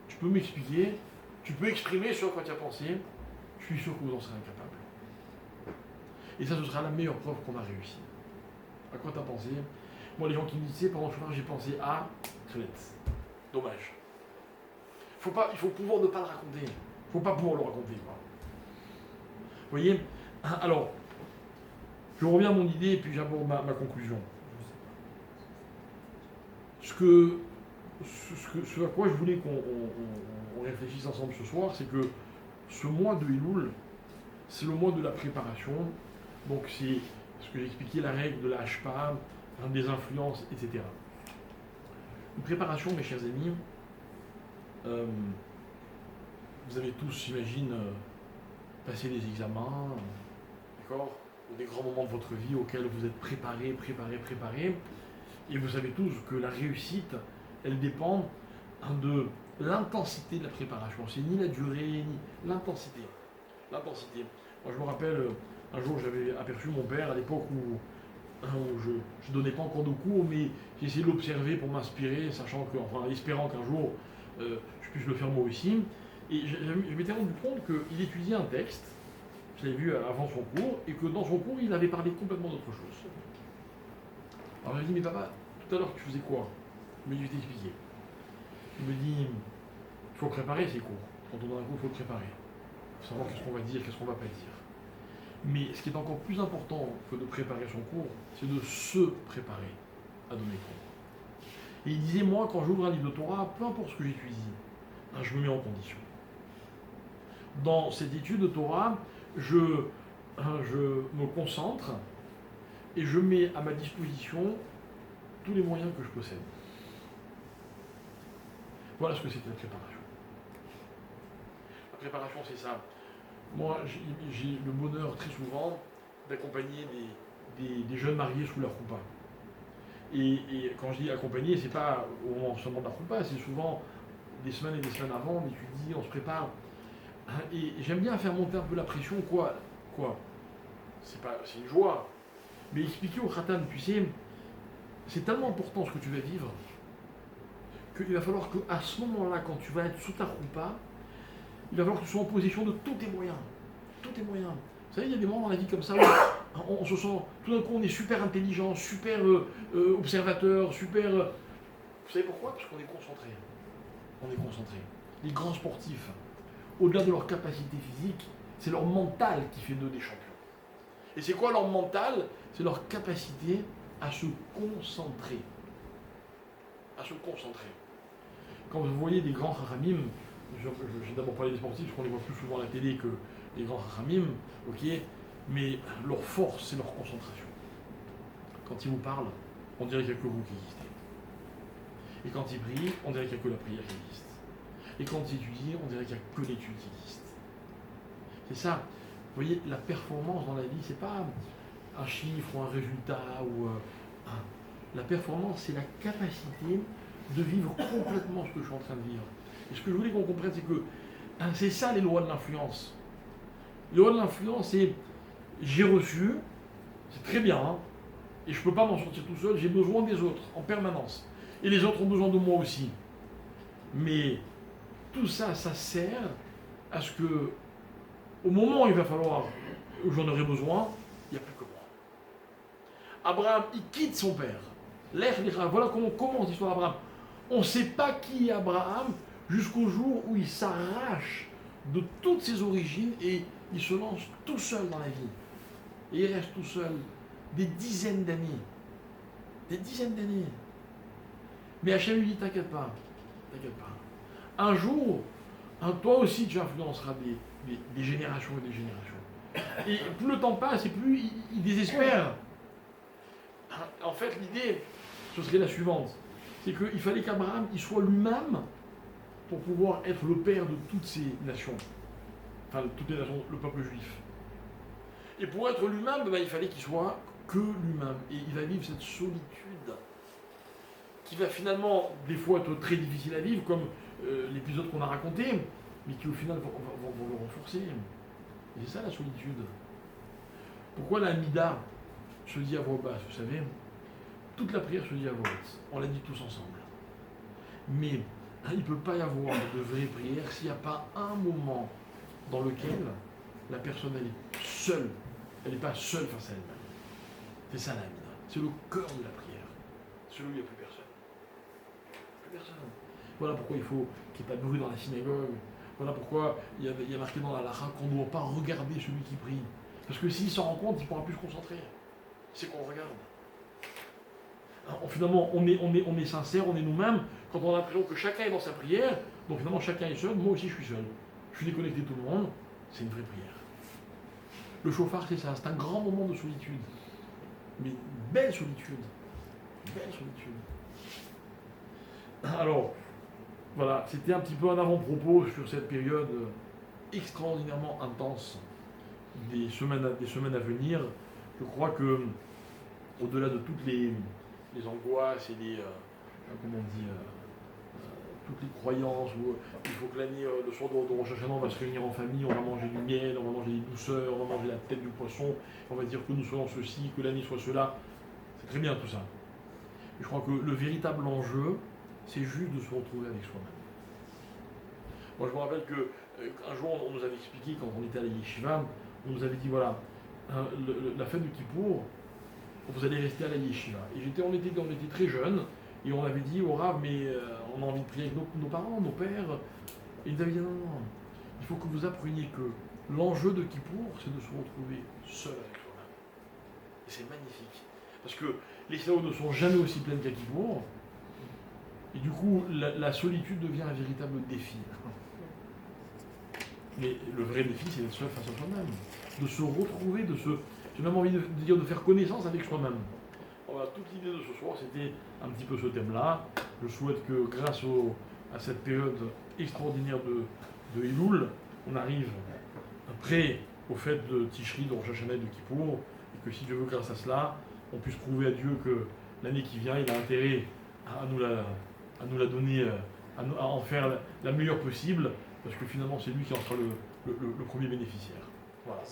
tu peux m'expliquer, tu peux exprimer sur quoi tu as pensé, je suis sûr que vous en serez incapable. Et ça, ce sera la meilleure preuve qu'on a réussi. À quoi tu as pensé? Moi, les gens qui me disaient, pendant le chauffard, j'ai pensé à Crête. Dommage. Il faut pouvoir ne pas le raconter. Il ne faut pas pouvoir le raconter, quoi. Vous voyez? Alors, je reviens à mon idée et puis j'aborde ma conclusion. Ce à quoi je voulais qu'on réfléchisse ensemble ce soir, c'est que ce mois de Elul, c'est le mois de la préparation. Donc c'est ce que j'ai expliqué, la règle de la hashpa, des influences, etc. Une préparation, mes chers amis, vous avez tous, j'imagine, passé des examens, d'accord, ou des grands moments de votre vie auxquels vous êtes préparés. Et vous savez tous que la réussite, elle dépend de l'intensité de la préparation. C'est ni la durée, ni l'intensité. L'intensité. Moi, je me rappelle, un jour, j'avais aperçu mon père à l'époque où je ne donnais pas encore de cours, mais j'ai essayé de l'observer pour m'inspirer, espérant qu'un jour, je puisse le faire moi aussi. Et je m'étais rendu compte qu'il étudiait un texte, je l'avais vu avant son cours, et que dans son cours, il avait parlé complètement d'autre chose. Alors je lui ai dit, mais papa, tout à l'heure tu faisais quoi? Mais je vais t'expliquer. Il me dit, il faut préparer ses cours. Quand on donne un cours, il faut le préparer. Il faut savoir qu'est-ce qu'on va dire, qu'est-ce qu'on ne va pas dire. Mais ce qui est encore plus important que de préparer son cours, c'est de se préparer à donner cours. Et il disait, moi, quand j'ouvre un livre de Torah, peu importe ce que j'étudie, je me mets en condition. Dans cette étude de Torah, je me concentre et je mets à ma disposition tous les moyens que je possède. Voilà ce que c'est que la préparation. La préparation, c'est ça. Moi, j'ai le bonheur très souvent d'accompagner des jeunes mariés sous leur choupa. Et quand je dis accompagner, c'est pas au moment seulement de la choupa, c'est souvent des semaines et des semaines avant, on étudie, on se prépare. Et j'aime bien faire monter un peu la pression, quoi. C'est une joie. Mais expliquer au khatan, tu sais, c'est tellement important ce que tu vas vivre, qu'il va falloir qu'à ce moment-là, quand tu vas être sous ta roupa, il va falloir que tu sois en possession de tous tes moyens. Tous tes moyens. Vous savez, il y a des moments dans la vie comme ça où on se sent, tout d'un coup, on est super intelligent, super observateur, super... Vous savez pourquoi? Parce qu'on est concentré. On est concentré. Les grands sportifs, au-delà de leur capacité physique, c'est leur mental qui fait d'eux des champions. Et c'est quoi leur mental? C'est leur capacité à se concentrer. À se concentrer. Quand vous voyez des grands haramim, j'ai d'abord parlé des sportifs, parce qu'on les voit plus souvent à la télé que les grands haramim, ok, mais leur force, c'est leur concentration. Quand ils vous parlent, on dirait qu'il n'y a que vous qui existez. Et quand ils prient, on dirait qu'il n'y a que la prière qui existe. Et quand ils étudient, on dirait qu'il n'y a que l'étude qui existe. C'est ça. Vous voyez, la performance dans la vie, c'est pas un chiffre ou un résultat ou la performance, c'est la capacité de vivre complètement ce que je suis en train de vivre. Et ce que je voulais qu'on comprenne, c'est que c'est ça les lois de l'influence. Les lois de l'influence, c'est j'ai reçu, c'est très bien, hein, et je ne peux pas m'en sortir tout seul, j'ai besoin des autres en permanence. Et les autres ont besoin de moi aussi. Mais tout ça, ça sert à ce que, au moment où il va falloir, où j'en aurai besoin, il n'y a plus que moi. Abraham, il quitte son père. Voilà comment commence l'histoire d'Abraham. On ne sait pas qui est Abraham jusqu'au jour où il s'arrache de toutes ses origines et il se lance tout seul dans la vie. Et il reste tout seul des dizaines d'années. Des dizaines d'années. Mais Hachem lui dit, t'inquiète pas. T'inquiète pas. Un jour, toi aussi tu influenceras des générations et des générations. Et plus le temps passe et plus il désespère. En fait, l'idée, ce serait la suivante. C'est qu'il fallait qu'Abraham il soit lui-même pour pouvoir être le père de toutes ces nations. Enfin, de toutes les nations, le peuple juif. Et pour être lui-même, il fallait qu'il soit que lui-même. Et il va vivre cette solitude qui va finalement, des fois, être très difficile à vivre, comme l'épisode qu'on a raconté, mais qui au final vont le renforcer. Et c'est ça la solitude. Pourquoi la Mida se dit à voix basse? Vous savez, toute la prière se dit à voix haute. On l'a dit tous ensemble. Mais il ne peut pas y avoir de vraie prière s'il n'y a pas un moment dans lequel la personne elle est seule. Elle n'est pas seule face à elle-même. C'est ça la Mida. C'est le cœur de la prière. Celui où il n'y a plus personne. Plus personne. Voilà pourquoi il faut qu'il n'y ait pas de bruit dans la synagogue. Voilà pourquoi il y a marqué dans la halakha qu'on ne doit pas regarder celui qui prie. Parce que s'il s'en rend compte, il ne pourra plus se concentrer. C'est qu'on regarde. Alors, finalement, on est sincère, on est nous-mêmes, quand on a l'impression que chacun est dans sa prière, donc finalement chacun est seul, moi aussi je suis seul. Je suis déconnecté de tout le monde, c'est une vraie prière. Le chauffard, c'est ça, c'est un grand moment de solitude. Mais belle solitude. Belle solitude. Alors, voilà, c'était un petit peu un avant-propos sur cette période extraordinairement intense des semaines à venir. Je crois que, au-delà de toutes les angoisses et comment on dit, toutes les croyances où il faut que l'année, le soir de Rosh Hashanah, on va se réunir en famille, on va manger du miel, on va manger des douceurs, on va manger la tête du poisson, on va dire que nous soyons ceci, que l'année soit cela. C'est très bien tout ça. Mais je crois que le véritable enjeu, c'est juste de se retrouver avec soi-même. Moi, je me rappelle qu'un jour, on nous avait expliqué, quand on était à la yeshiva, on nous avait dit, voilà, la fête de Kippour, vous allez rester à la yeshiva. Et on était très jeunes, et on avait dit au Rav, mais on a envie de prier avec nos parents, nos pères. Et ils avaient dit, non, il faut que vous appreniez que l'enjeu de Kippour, c'est de se retrouver seul avec soi-même. Et c'est magnifique. Parce que les synagogues ne sont jamais aussi pleines qu'à Kippour, et du coup, la solitude devient un véritable défi. Mais le vrai défi, c'est d'être seul face à soi-même. De se retrouver, j'ai même envie de dire de faire connaissance avec soi-même. Voilà, toute l'idée de ce soir, c'était un petit peu ce thème-là. Je souhaite que grâce à cette période extraordinaire de Elul, on arrive prêt au fait de Tishri, de Rosh Hashanah et de Kippour, et que si Dieu veut, grâce à cela, on puisse prouver à Dieu que l'année qui vient, il a intérêt à nous la donner, à en faire la meilleure possible, parce que finalement, c'est lui qui en sera le premier bénéficiaire. Voilà.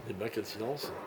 Eh ben, quel silence.